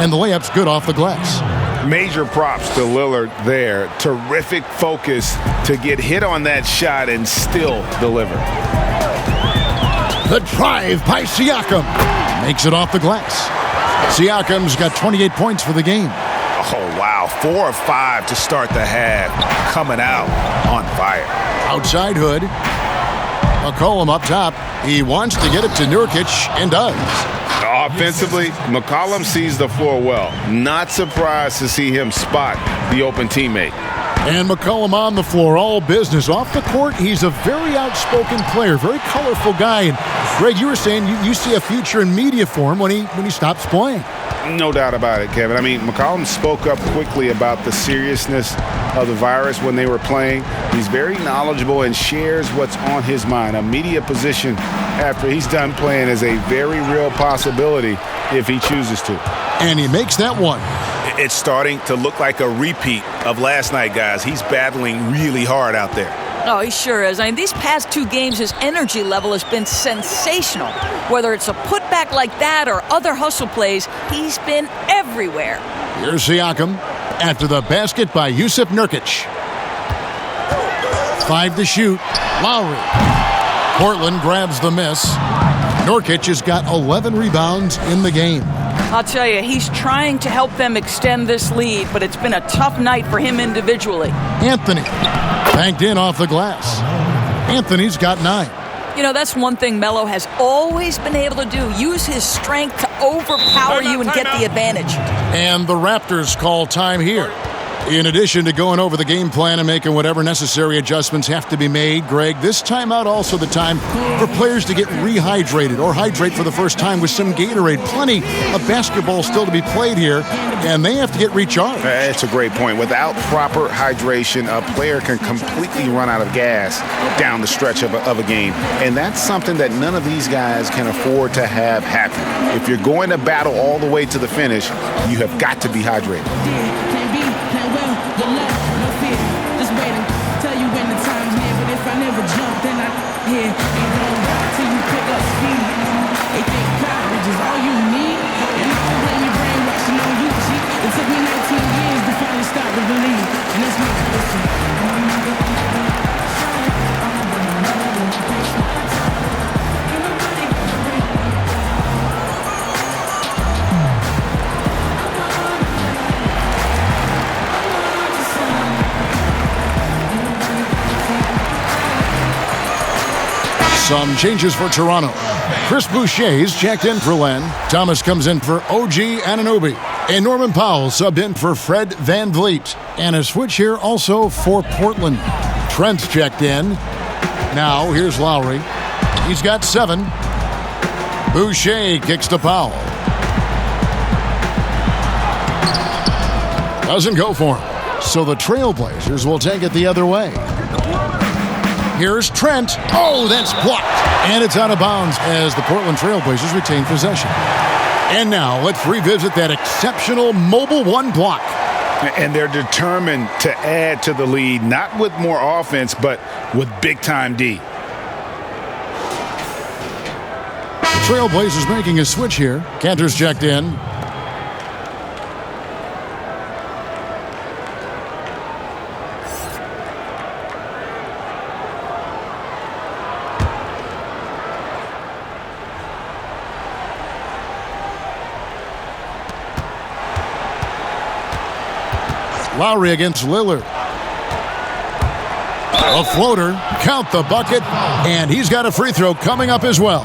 And the layup's good off the glass. Major props to Lillard there. Terrific focus to get hit on that shot and still deliver. The drive by Siakam. Makes it off the glass. Siakam's got 28 points for the game. Oh, wow. 4 of 5 to start the half. Coming out on fire. Outside Hood. McCollum up top. He wants to get it to Nurkic and does. Offensively, McCollum sees the floor well. Not surprised to see him spot the open teammate. And McCollum on the floor, all business. Off the court, he's a very outspoken player, very colorful guy. And Greg, you were saying you see a future in media for him when he stops playing. No doubt about it, Kevin. I mean, McCollum spoke up quickly about the seriousness of the virus when they were playing. He's very knowledgeable and shares what's on his mind. A media position after he's done playing is a very real possibility if he chooses to. And he makes that one. It's starting to look like a repeat of last night, guys. He's battling really hard out there. Oh, he sure is. I mean, these past 2 games, his energy level has been sensational. Whether it's a putback like that or other hustle plays, he's been everywhere. Here's Siakam after the basket by Jusuf Nurkic. 5 to shoot. Lowry. Portland grabs the miss. Nurkic has got 11 rebounds in the game. I'll tell you, he's trying to help them extend this lead, but it's been a tough night for him individually. Anthony banked in off the glass. Anthony's got 9. You know, that's one thing Melo has always been able to do. Use his strength to overpower you and get the advantage. And the Raptors call time here. In addition to going over the game plan and making whatever necessary adjustments have to be made, Greg, this timeout also the time for players to get rehydrated or hydrate for the first time with some Gatorade. Plenty of basketball still to be played here, and they have to get recharged. That's a great point. Without proper hydration, a player can completely run out of gas down the stretch of a game. And that's something that none of these guys can afford to have happen. If you're going to battle all the way to the finish, you have got to be hydrated. Some changes for Toronto. Chris Boucher's checked in for Len. Thomas comes in for OG Anunoby. And Norman Powell subbed in for Fred Van Vliet. And a switch here also for Portland. Trent's checked in. Now here's Lowry. He's got 7. Boucher kicks to Powell. Doesn't go for him. So the Trailblazers will take it the other way. Here's Trent. Oh, that's blocked. And it's out of bounds as the Portland Trailblazers retain possession. And now let's revisit that exceptional mobile 1 block. And they're determined to add to the lead, not with more offense, but with big-time D. The Trailblazers making a switch here. Cantor's checked in. Lowry against Lillard. A floater, count the bucket, and he's got a free throw coming up as well.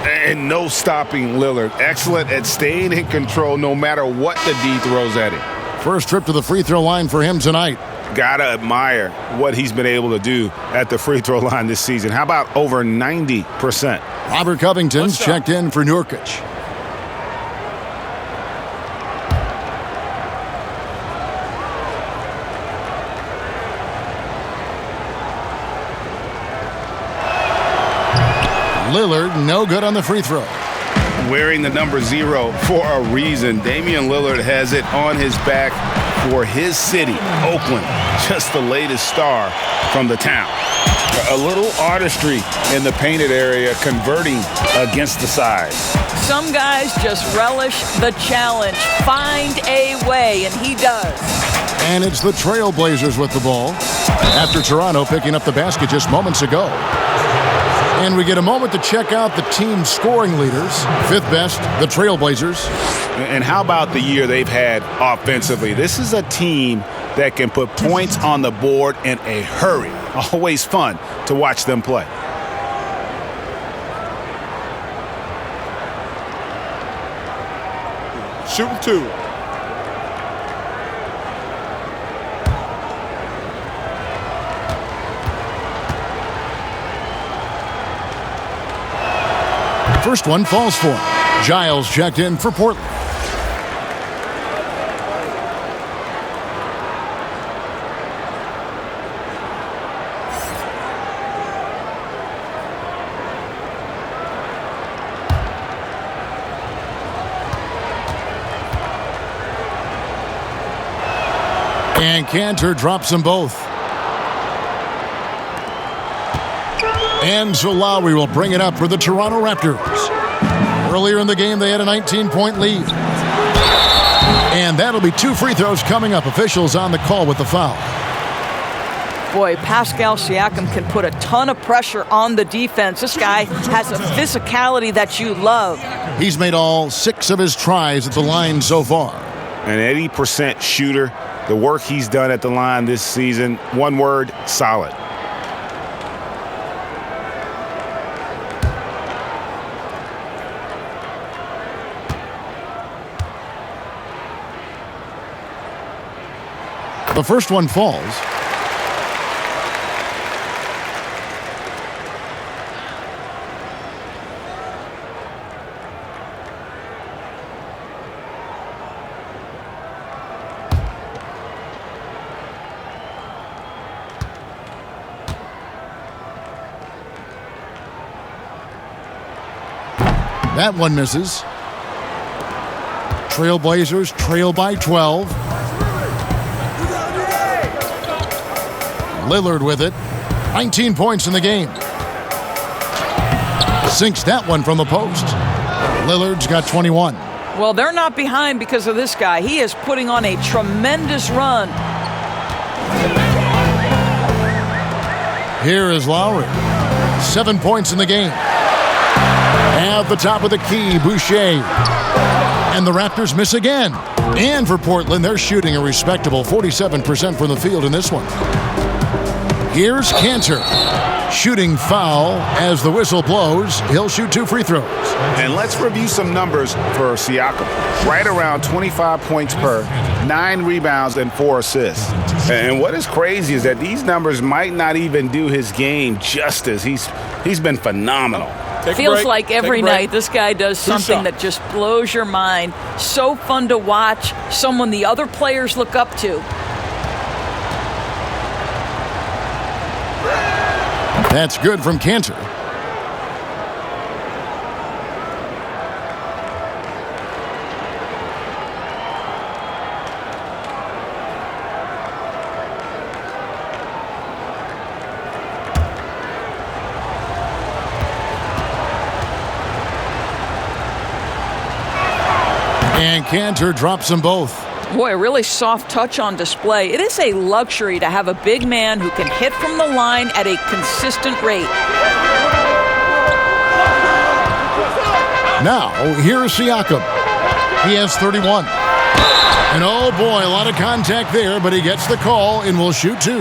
And no stopping Lillard. Excellent at staying in control no matter what the D throws at him. First trip to the free throw line for him tonight. Gotta admire what he's been able to do at the free throw line this season. How about over 90%? Robert Covington's checked in for Nurkic. Lillard, no good on the free throw. Wearing the number 0 for a reason. Damien Lillard has it on his back for his city, Oakland. Just the latest star from the town. A little artistry in the painted area, converting against the size. Some guys just relish the challenge. Find a way, and he does. And it's the Trailblazers with the ball after Toronto picking up the basket just moments ago. And we get a moment to check out the team's scoring leaders. 5th best, the Trailblazers. And how about the year they've had offensively? This is a team that can put points on the board in a hurry. Always fun to watch them play. Shooting 2. First one falls for him. Giles checked in for Portland. And Cantor drops them both. And so Lowry will bring it up for the Toronto Raptors. Earlier in the game, they had a 19-point lead. And that'll be 2 free throws coming up. Officials on the call with the foul. Boy, Pascal Siakam can put a ton of pressure on the defense. This guy has a physicality that you love. He's made all 6 of his tries at the line so far. An 80% shooter. The work he's done at the line this season, one word, solid. The first one falls. That one misses. Trailblazers trail by 12. Lillard with it. 19 points in the game. Sinks that one from the post. Lillard's got 21. Well, they're not behind because of this guy. He is putting on a tremendous run. Here is Lowry. 7 points in the game. At the top of the key, Boucher. And the Raptors miss again. And for Portland, they're shooting a respectable 47% from the field in this one. Here's Cantor. Shooting foul as the whistle blows. He'll shoot 2 free throws. And let's review some numbers for Siakam. Right around 25 points per, 9 rebounds, and 4 assists. And what is crazy is that these numbers might not even do his game justice. He's been phenomenal. Feels like every night this guy does something that just blows your mind. So fun to watch. Someone the other players look up to. That's good from Cantor. And Cantor drops them both. Boy, a really soft touch on display. It is a luxury to have a big man who can hit from the line at a consistent rate. Now, here's Siakam. He has 31. And oh boy, a lot of contact there, but he gets the call and will shoot 2.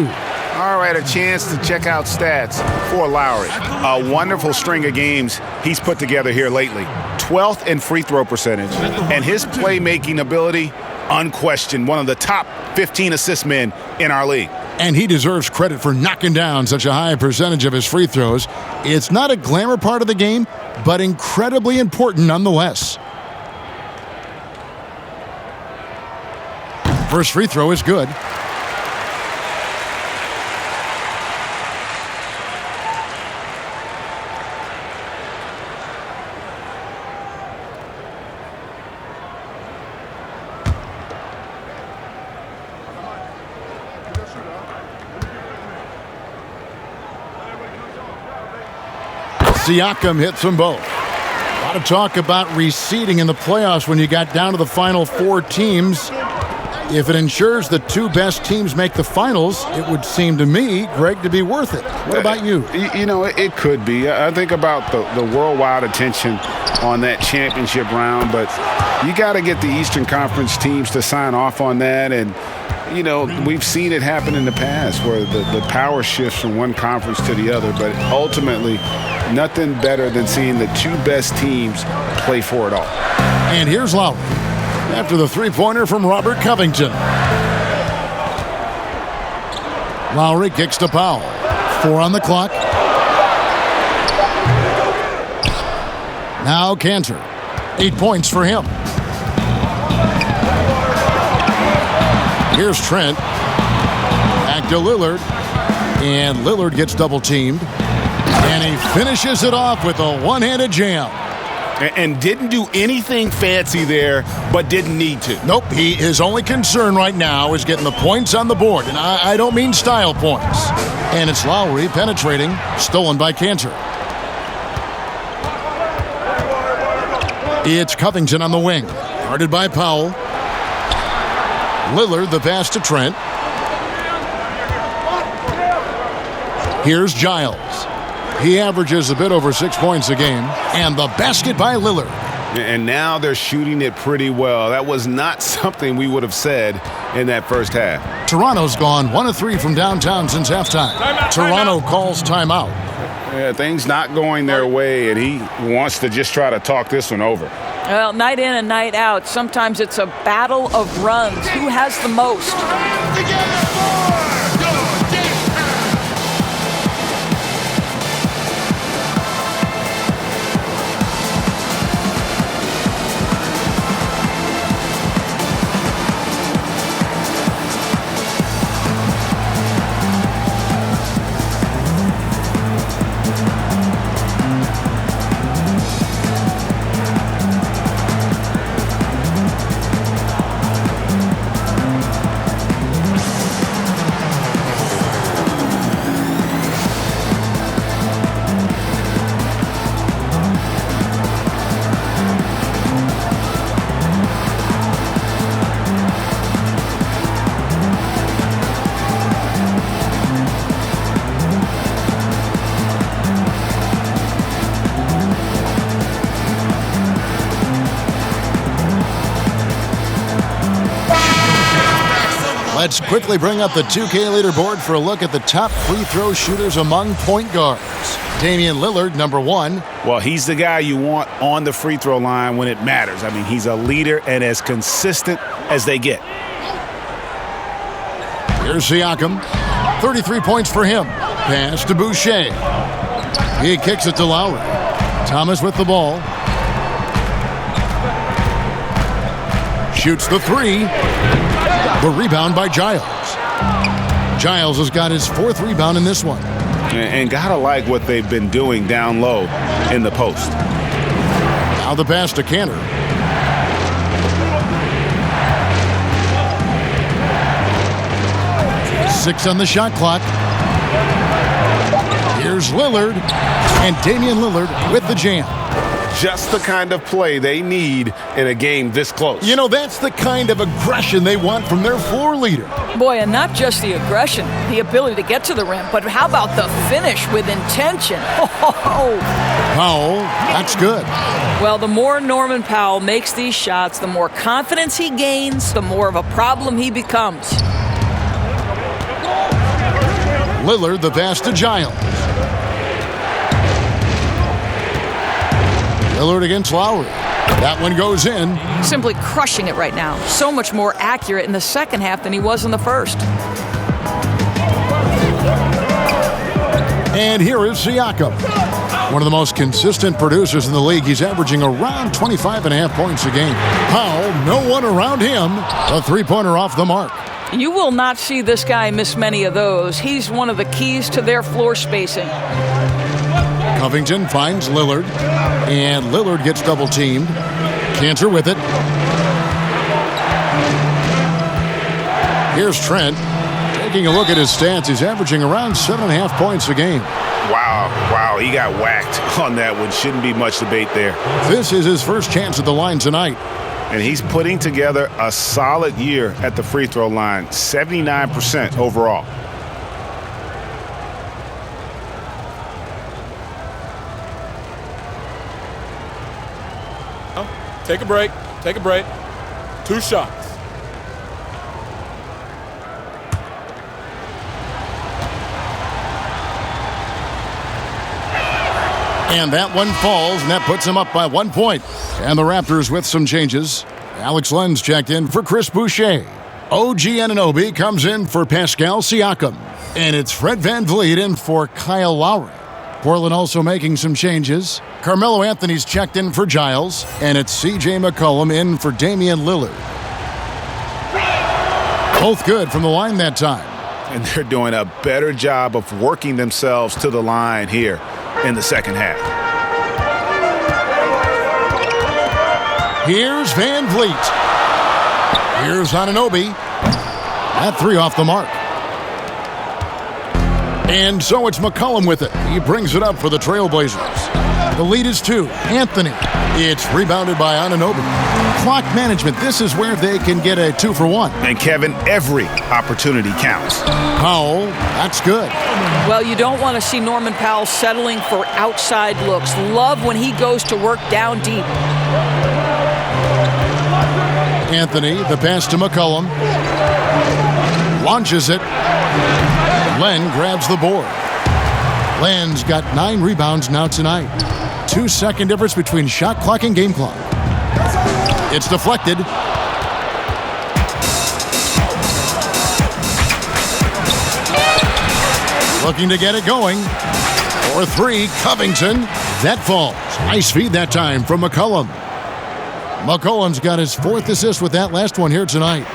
All right, a chance to check out stats for Lowry. A wonderful string of games he's put together here lately. 12th in free throw percentage, and his playmaking ability, unquestioned, one of the top 15 assist men in our league. And he deserves credit for knocking down such a high percentage of his free throws. It's not a glamour part of the game, but incredibly important nonetheless. First free throw is good. Siakam hits them both. A lot of talk about reseeding in the playoffs when you got down to the final 4 teams. If it ensures the 2 best teams make the finals, it would seem to me, Greg, to be worth it. What about you? You know, it could be. I think about the worldwide attention on that championship round, but you got to get the Eastern Conference teams to sign off on that. And, you know, we've seen it happen in the past where the power shifts from one conference to the other, but ultimately nothing better than seeing the 2 best teams play for it all. And here's Lowry after the three-pointer from Robert Covington. Lowry kicks to Powell. 4 on the clock. Now Cantor. 8 points for him. Here's Trent. Back to Lillard. And Lillard gets double-teamed. And he finishes it off with a one-handed jam. And didn't do anything fancy there, but didn't need to. Nope, his only concern right now is getting the points on the board. And I don't mean style points. And it's Lowry penetrating, stolen by Cantor. It's Covington on the wing, guarded by Powell. Lillard, the pass to Trent. Here's Giles. He averages a bit over 6 points a game. And the basket by Lillard. And now they're shooting it pretty well. That was not something we would have said in that first half. Toronto's gone 1 of 3 from downtown since halftime. Toronto calls timeout. Yeah, things not going their way, and he wants to just try to talk this one over. Well, night in and night out, sometimes it's a battle of runs. Who has the most? Let's quickly bring up the 2K leaderboard for a look at the top free throw shooters among point guards. Damien Lillard, number 1. Well, he's the guy you want on the free throw line when it matters. I mean, he's a leader and as consistent as they get. Here's Siakam. 33 points for him. Pass to Boucher. He kicks it to Lowry. Thomas with the ball. Shoots the 3. The rebound by Giles. Giles has got his 4th rebound in this one. And gotta like what they've been doing down low in the post. Now the pass to Cantor. Six on the shot clock. Here's Lillard. And Damien Lillard with the jam. Just the kind of play they need in a game this close. You know, that's the kind of aggression they want from their floor leader. Boy, and not just the aggression, the ability to get to the rim, but how about the finish with intention? Oh. Powell, that's good. Well, the more Norman Powell makes these shots, the more confidence he gains, the more of a problem he becomes. Lillard, the pass to Giles. Lillard against Lowry. That one goes in. Simply crushing it right now. So much more accurate in the second half than he was in the first. And here is Siakam. One of the most consistent producers in the league. He's averaging around 25.5 points a game. Powell, no one around him. A three-pointer off the mark. You will not see this guy miss many of those. He's one of the keys to their floor spacing. Covington finds Lillard, and Lillard gets double-teamed. Cantor with it. Here's Trent. Taking a look at his stats, he's averaging around 7.5 points a game. Wow, he got whacked on that one. Shouldn't be much debate there. This is his first chance at the line tonight. And he's putting together a solid year at the free throw line, 79% overall. Take a break. 2 shots. And that one falls, and that puts him up by 1 point. And the Raptors with some changes. Alex Len's checked in for Chris Boucher. OG Anunoby comes in for Pascal Siakam. And it's Fred VanVleet in for Kyle Lowry. Portland also making some changes. Carmelo Anthony's checked in for Giles. And it's C.J. McCollum in for Damien Lillard. Both good from the line that time. And they're doing a better job of working themselves to the line here in the second half. Here's VanVleet. Here's Anunoby. That three off the mark. And so it's McCollum with it. He brings it up for the Trailblazers. The lead is 2. Anthony. It's rebounded by Anunoby. Clock management. This is where they can get a 2-for-1. And Kevin, every opportunity counts. Powell, that's good. Well, you don't want to see Norman Powell settling for outside looks. Love when he goes to work down deep. Anthony, the pass to McCollum. Launches it. Len grabs the board. Len's got 9 rebounds now tonight. 2-second difference between shot clock and game clock. It's deflected. Looking to get it going. For 3, Covington. That falls. Nice feed that time from McCollum. McCollum's got his 4th assist with that last one here tonight.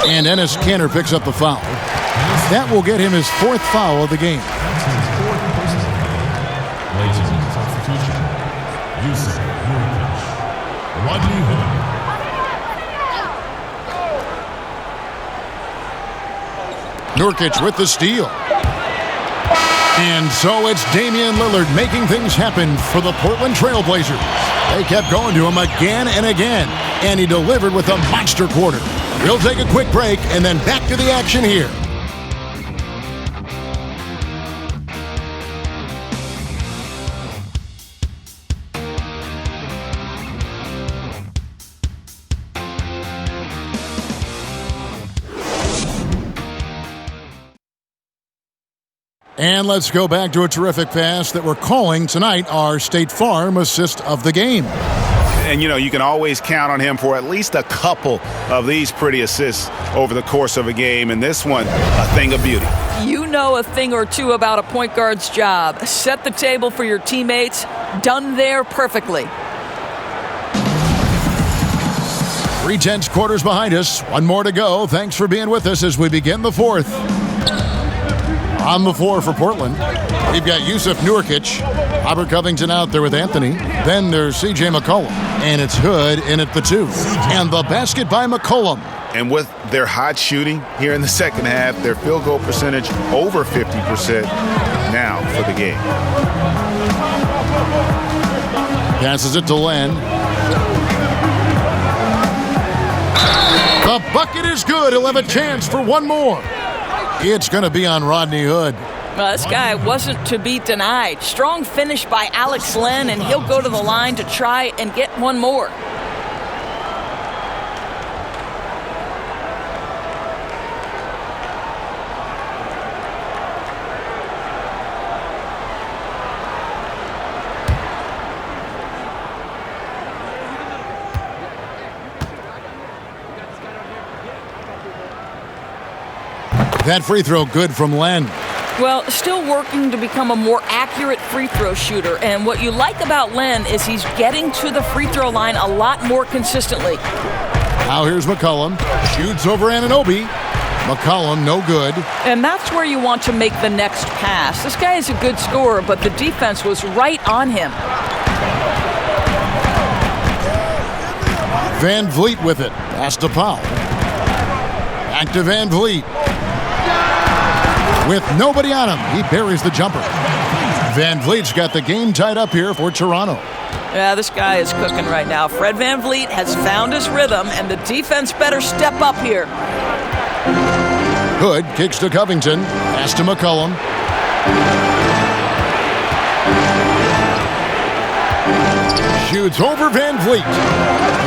And Enes Kanter picks up the foul. That will get him his 4th foul of the game. Nurkic with the steal. And so it's Damien Lillard making things happen for the Portland Trailblazers. They kept going to him again and again, and he delivered with a monster quarter. We'll take a quick break and then back to the action here. And let's go back to a terrific pass that we're calling tonight our State Farm assist of the game. And, you can always count on him for at least a couple of these pretty assists over the course of a game. And this one, a thing of beauty. You know a thing or two about a point guard's job. Set the table for your teammates. Done there perfectly. 3/10 quarters behind us. One more to go. Thanks for being with us as we begin the 4th. On the floor for Portland, we've got Yusuf Nurkic, Robert Covington out there with Anthony. Then there's C.J. McCollum, and it's Hood in at the 2. And the basket by McCollum. And with their hot shooting here in the second half, their field goal percentage over 50% now for the game. Passes it to Len. The bucket is good. He'll have a chance for one more. It's going to be on Rodney Hood. Well, this guy wasn't to be denied. Strong finish by Alex Len, and he'll go to the line to try and get one more. That free throw good from Len. Well, still working to become a more accurate free throw shooter. And what you like about Len is he's getting to the free throw line a lot more consistently. Now here's McCollum. Shoots over Anunoby. McCollum, no good. And that's where you want to make the next pass. This guy is a good scorer, but the defense was right on him. Van Vliet with it. Pass to Powell. Back to Van Vliet. With nobody on him, he buries the jumper. Van Vliet's got the game tied up here for Toronto. Yeah, this guy is cooking right now. Fred Van Vliet has found his rhythm, and the defense better step up here. Hood kicks to Covington. Pass to McCollum. Shoots over Van Vliet.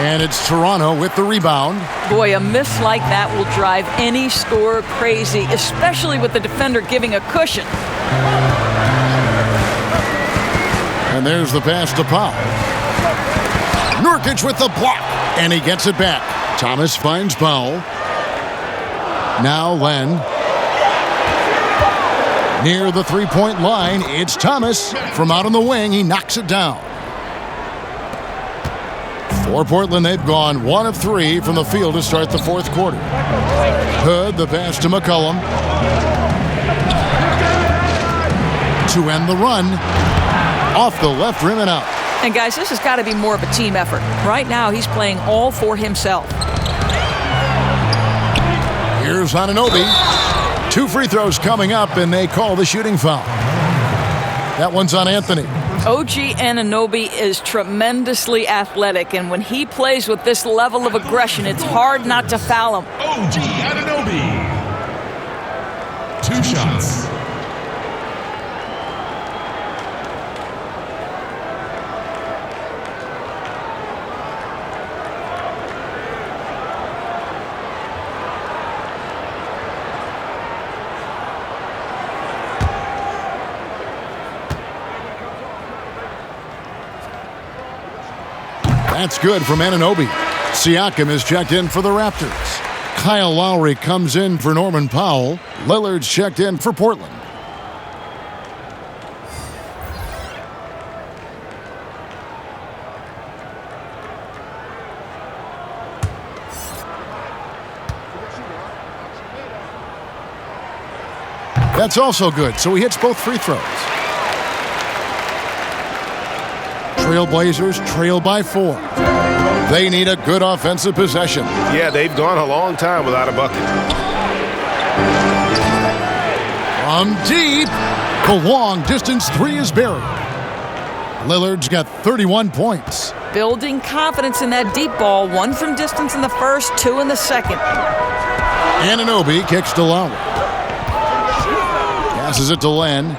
And it's Toronto with the rebound. Boy, a miss like that will drive any scorer crazy, especially with the defender giving a cushion. And there's the pass to Powell. Nurkic with the block. And he gets it back. Thomas finds Powell. Now Len. Near the three-point line, it's Thomas. From out on the wing, he knocks it down. For Portland, they've gone 1 of 3 from the field to start the fourth quarter. Hood, the pass to McCollum. To end the run. Off the left rim and out. And guys, this has got to be more of a team effort. Right now, he's playing all for himself. Here's Anunoby. 2 free throws coming up, and they call the shooting foul. That one's on Anthony. OG Anunoby is tremendously athletic, and when he plays with this level of aggression, it's hard not to foul him. OG Anunoby. 2 shots. That's good from Anunoby. Siakam is checked in for the Raptors. Kyle Lowry comes in for Norman Powell. Lillard's checked in for Portland. That's also good, so he hits both free throws. Trailblazers trail by 4. They need a good offensive possession. Yeah, they've gone a long time without a bucket. From deep, the long distance 3 is buried. Lillard's got 31 points. Building confidence in that deep ball. 1 from distance in the first, 2 in the second. Anunoby kicks to Lowry. Passes it to Len.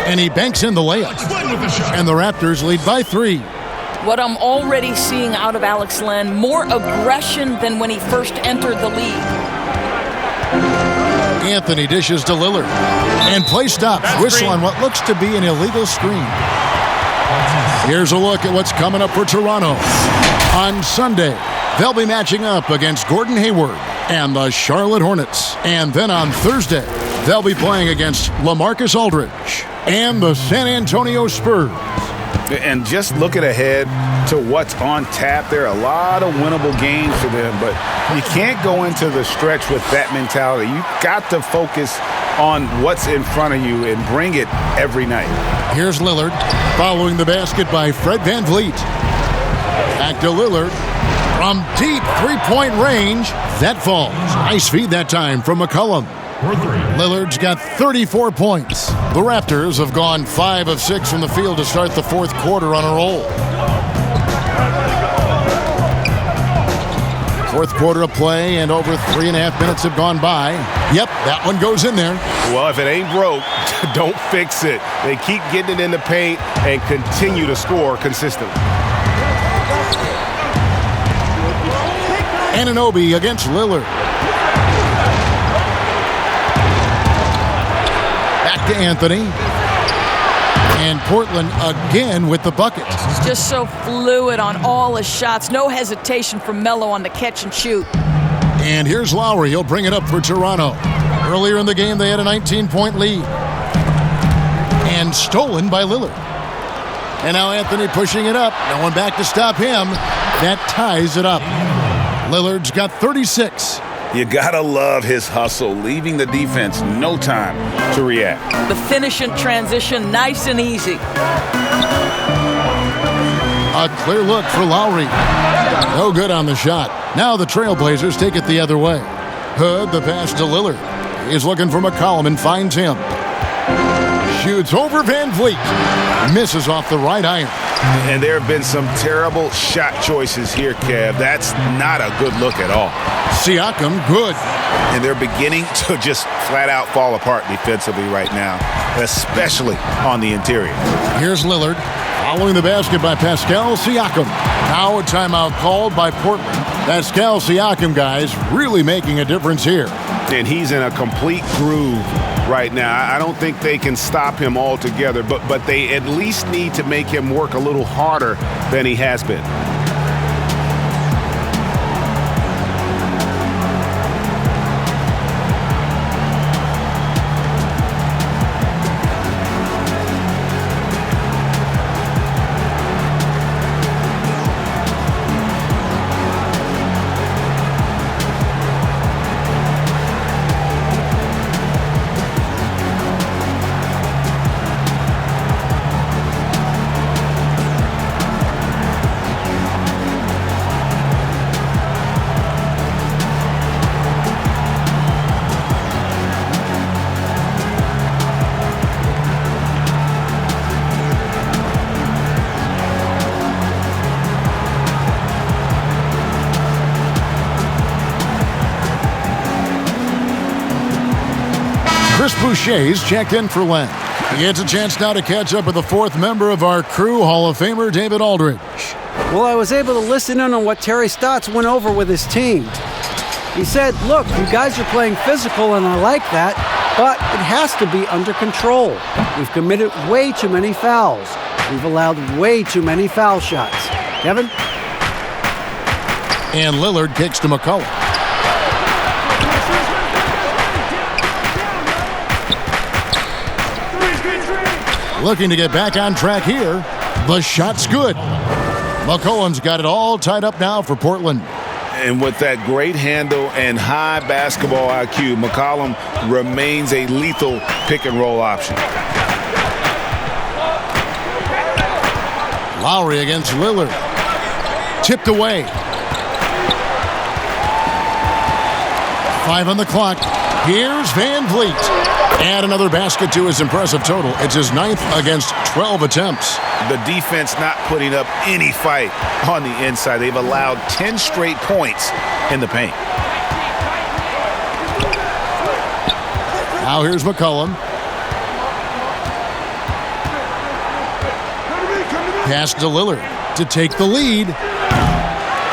And he banks in the layup. And the Raptors lead by 3. What I'm already seeing out of Alex Len, more aggression than when he first entered the league. Anthony dishes to Lillard. And play stops. Whistle on what looks to be an illegal screen. Here's a look at what's coming up for Toronto. On Sunday, they'll be matching up against Gordon Hayward and the Charlotte Hornets. And then on Thursday, they'll be playing against LaMarcus Aldridge and the San Antonio Spurs. And just looking ahead to what's on tap, there are a lot of winnable games for them, but you can't go into the stretch with that mentality. You've got to focus on what's in front of you and bring it every night. Here's Lillard, following the basket by Fred Van Vliet. Back to Lillard. From deep three-point range, that falls. Nice feed that time from McCollum. Lillard's got 34 points. The Raptors have gone 5 of 6 from the field to start the fourth quarter on a roll. Fourth quarter of play, and over 3.5 minutes have gone by. Yep, that one goes in there. Well, if it ain't broke, don't fix it. They keep getting it in the paint and continue to score consistently. Anunoby against Lillard. Back to Anthony. And Portland again with the bucket. He's just so fluid on all his shots. No hesitation from Melo on the catch and shoot. And here's Lowry. He'll bring it up for Toronto. Earlier in the game, they had a 19-point lead. And stolen by Lillard. And now Anthony pushing it up. No one back to stop him. That ties it up. Lillard's got 36. You gotta love his hustle, leaving the defense no time to react. The finish in transition, nice and easy. A clear look for Lowry. No good on the shot. Now the Trailblazers take it the other way. Hood, the pass to Lillard. He's looking for McCollum and finds him. Shoots over Van Vliet. Misses off the right iron. And there have been some terrible shot choices here, Kev. That's not a good look at all. Siakam, good. And they're beginning to just flat out fall apart defensively right now, especially on the interior. Here's Lillard following the basket by Pascal Siakam. Now a timeout called by Portland. Pascal Siakam, guys, really making a difference here. And he's in a complete groove right now. I don't think they can stop him altogether, but they at least need to make him work a little harder than he has been. Chris Boucher's checked in for Len. He gets a chance now to catch up with the fourth member of our crew, Hall of Famer David Aldridge. Well, I was able to listen in on what Terry Stotts went over with his team. He said, look, you guys are playing physical, and I like that, but it has to be under control. We've committed way too many fouls. We've allowed way too many foul shots. Kevin? And Lillard kicks to McCollum. Looking to get back on track here. The shot's good. McCollum's got it all tied up now for Portland. And with that great handle and high basketball IQ, McCollum remains a lethal pick-and-roll option. Lowry against Lillard. Tipped away. 5 on the clock. Here's Van Vliet. Add another basket to his impressive total. It's his 9th against 12 attempts. The defense not putting up any fight on the inside. They've allowed 10 straight points in the paint. Now here's McCollum. Pass to Lillard to take the lead.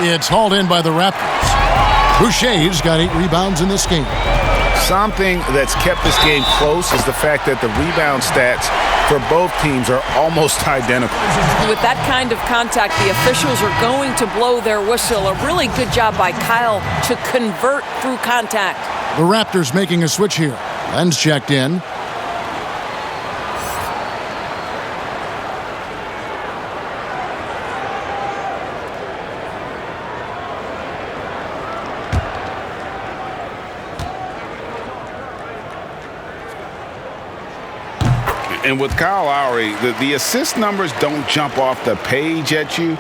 It's hauled in by the Raptors. Boucher's got 8 rebounds in this game. Something that's kept this game close is the fact that the rebound stats for both teams are almost identical. With that kind of contact, the officials are going to blow their whistle. A really good job by Kyle to convert through contact. The Raptors making a switch here. Len's checked in. And with Kyle Lowry, the assist numbers don't jump off the page at you,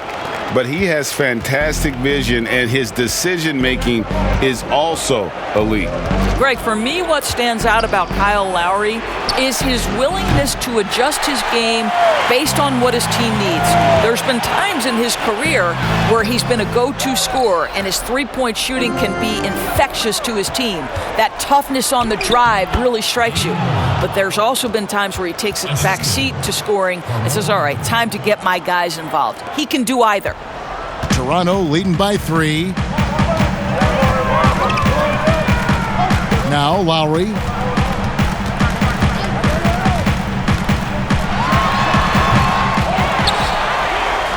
but he has fantastic vision, and his decision-making is also elite. Greg, for me, what stands out about Kyle Lowry is his willingness to adjust his game based on what his team needs. There's been times in his career where he's been a go-to scorer, and his three-point shooting can be infectious to his team. That toughness on the drive really strikes you. But there's also been times where he takes a back seat to scoring and says, all right, time to get my guys involved. He can do either. Toronto leading by 3. Now Lowry.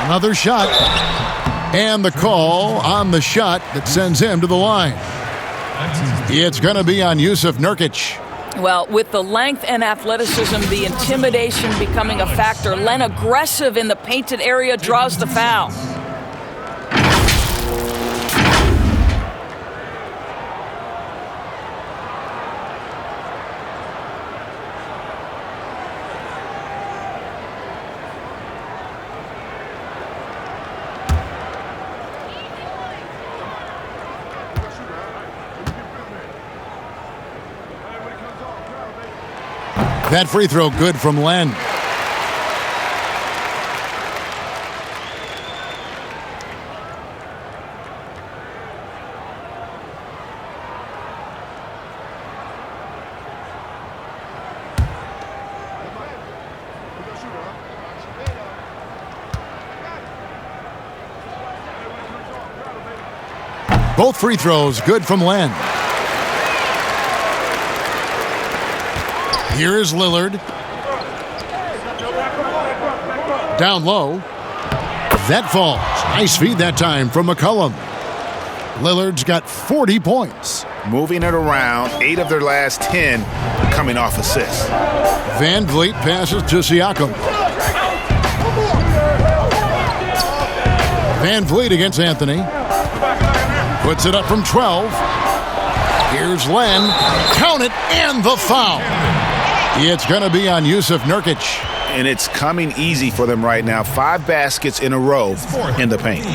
Another shot. And the call on the shot that sends him to the line. It's going to be on Yusuf Nurkic. Well, with the length and athleticism, the intimidation becoming a factor, Len aggressive in the painted area draws the foul. That free throw good from Len. Both free throws good from Len. Here is Lillard. Down low. That falls. Nice feed that time from McCollum. Lillard's got 40 points. Moving it around, 8 of their last 10 coming off assists. Van Vliet passes to Siakam. Van Vliet against Anthony. Puts it up from 12. Here's Len. Count it, and the foul. It's going to be on Yusuf Nurkic. And it's coming easy for them right now. 5 baskets in a row in the paint.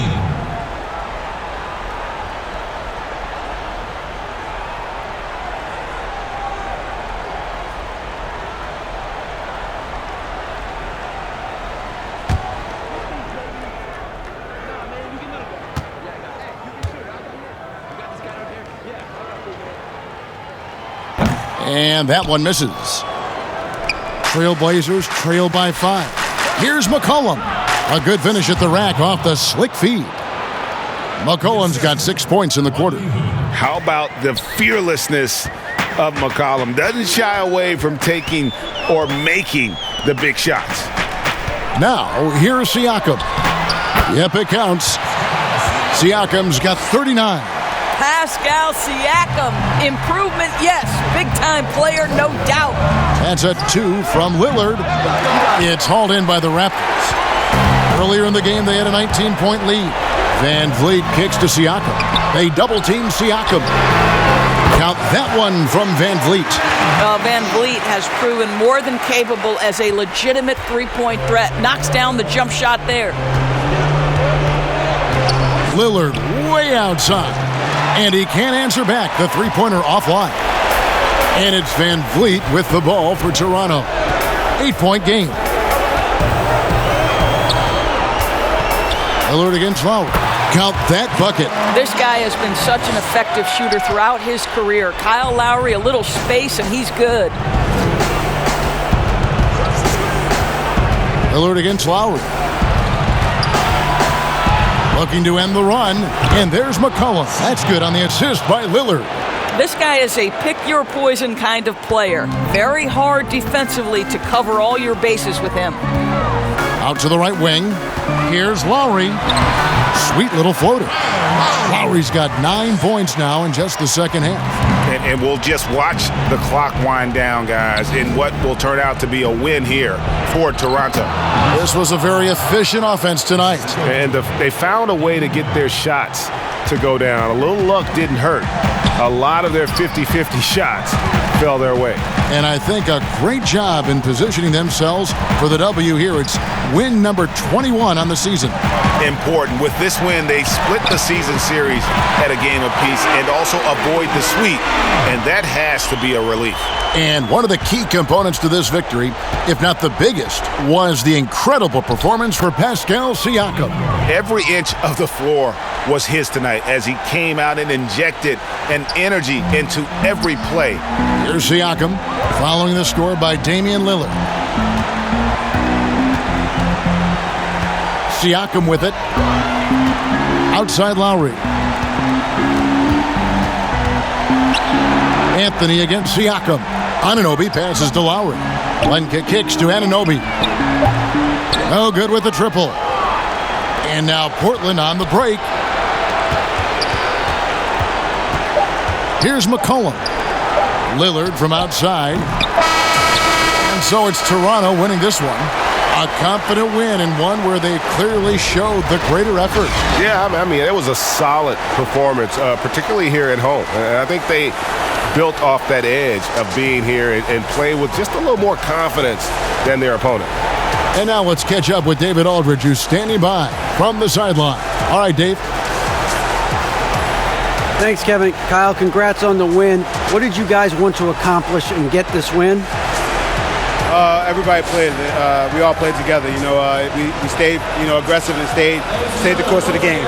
And that one misses. Trailblazers trail by 5. Here's McCollum. A good finish at the rack off the slick feed. McCollum's got 6 points in the quarter. How about the fearlessness of McCollum? Doesn't shy away from taking or making the big shots. Now, here's Siakam. Yep, it counts. Siakam's got 39. Pascal Siakam. Improvement, yes. Big-time player, no doubt. That's a 2 from Lillard. It's hauled in by the Raptors. Earlier in the game, they had a 19-point lead. Van Vliet kicks to Siakam. They double-team Siakam. Count that one from Van Vliet. Van Vliet has proven more than capable as a legitimate three-point threat. Knocks down the jump shot there. Lillard way outside. And he can't answer back. The three-pointer offline. And it's Van Vliet with the ball for Toronto. 8-point game. Lillard against Lowry. Count that bucket. This guy has been such an effective shooter throughout his career. Kyle Lowry, a little space, and he's good. Lillard against Lowry. Looking to end the run, and there's McCollum. That's good on the assist by Lillard. This guy is a pick-your-poison kind of player. Very hard defensively to cover all your bases with him. Out to the right wing. Here's Lowry. Sweet little floater. Lowry's got 9 points now in just the second half. And we'll just watch the clock wind down, guys, in what will turn out to be a win here for Toronto. This was a very efficient offense tonight. And they found a way to get their shots to go down. A little luck didn't hurt. A lot of their 50-50 shots fell their way. And I think a great job in positioning themselves for the W here. It's win number 21 on the season. Important. With this win, they split the season series at a game apiece and also avoid the sweep. And that has to be a relief. And one of the key components to this victory, if not the biggest, was the incredible performance for Pascal Siakam. Every inch of the floor was his tonight as he came out and injected an energy into every play. Here's Siakam following the score by Damien Lillard. Siakam with it. Outside Lowry. Anthony against Siakam. Anunoby passes to Lowry. Lenka kicks to Anunoby. No good with the triple. And now Portland on the break. Here's McCollum. Lillard from outside. And so it's Toronto winning this one. A confident win and one where they clearly showed the greater effort. Yeah, I mean, it was a solid performance, particularly here at home. And I think they built off that edge of being here and play with just a little more confidence than their opponent. And now let's catch up with David Aldridge, who's standing by from the sideline. All right, Dave. Thanks, Kevin. Kyle, congrats on the win. What did you guys want to accomplish and get this win? Everybody played. We all played together. We stayed, aggressive and stayed the course of the game.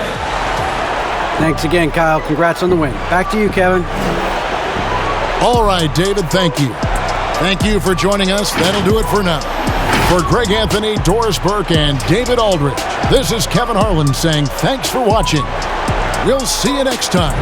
Thanks again, Kyle. Congrats on the win. Back to you, Kevin. All right, David, thank you. Thank you for joining us. That'll do it for now. For Greg Anthony, Doris Burke, and David Aldridge, this is Kevin Harlan saying thanks for watching. We'll see you next time.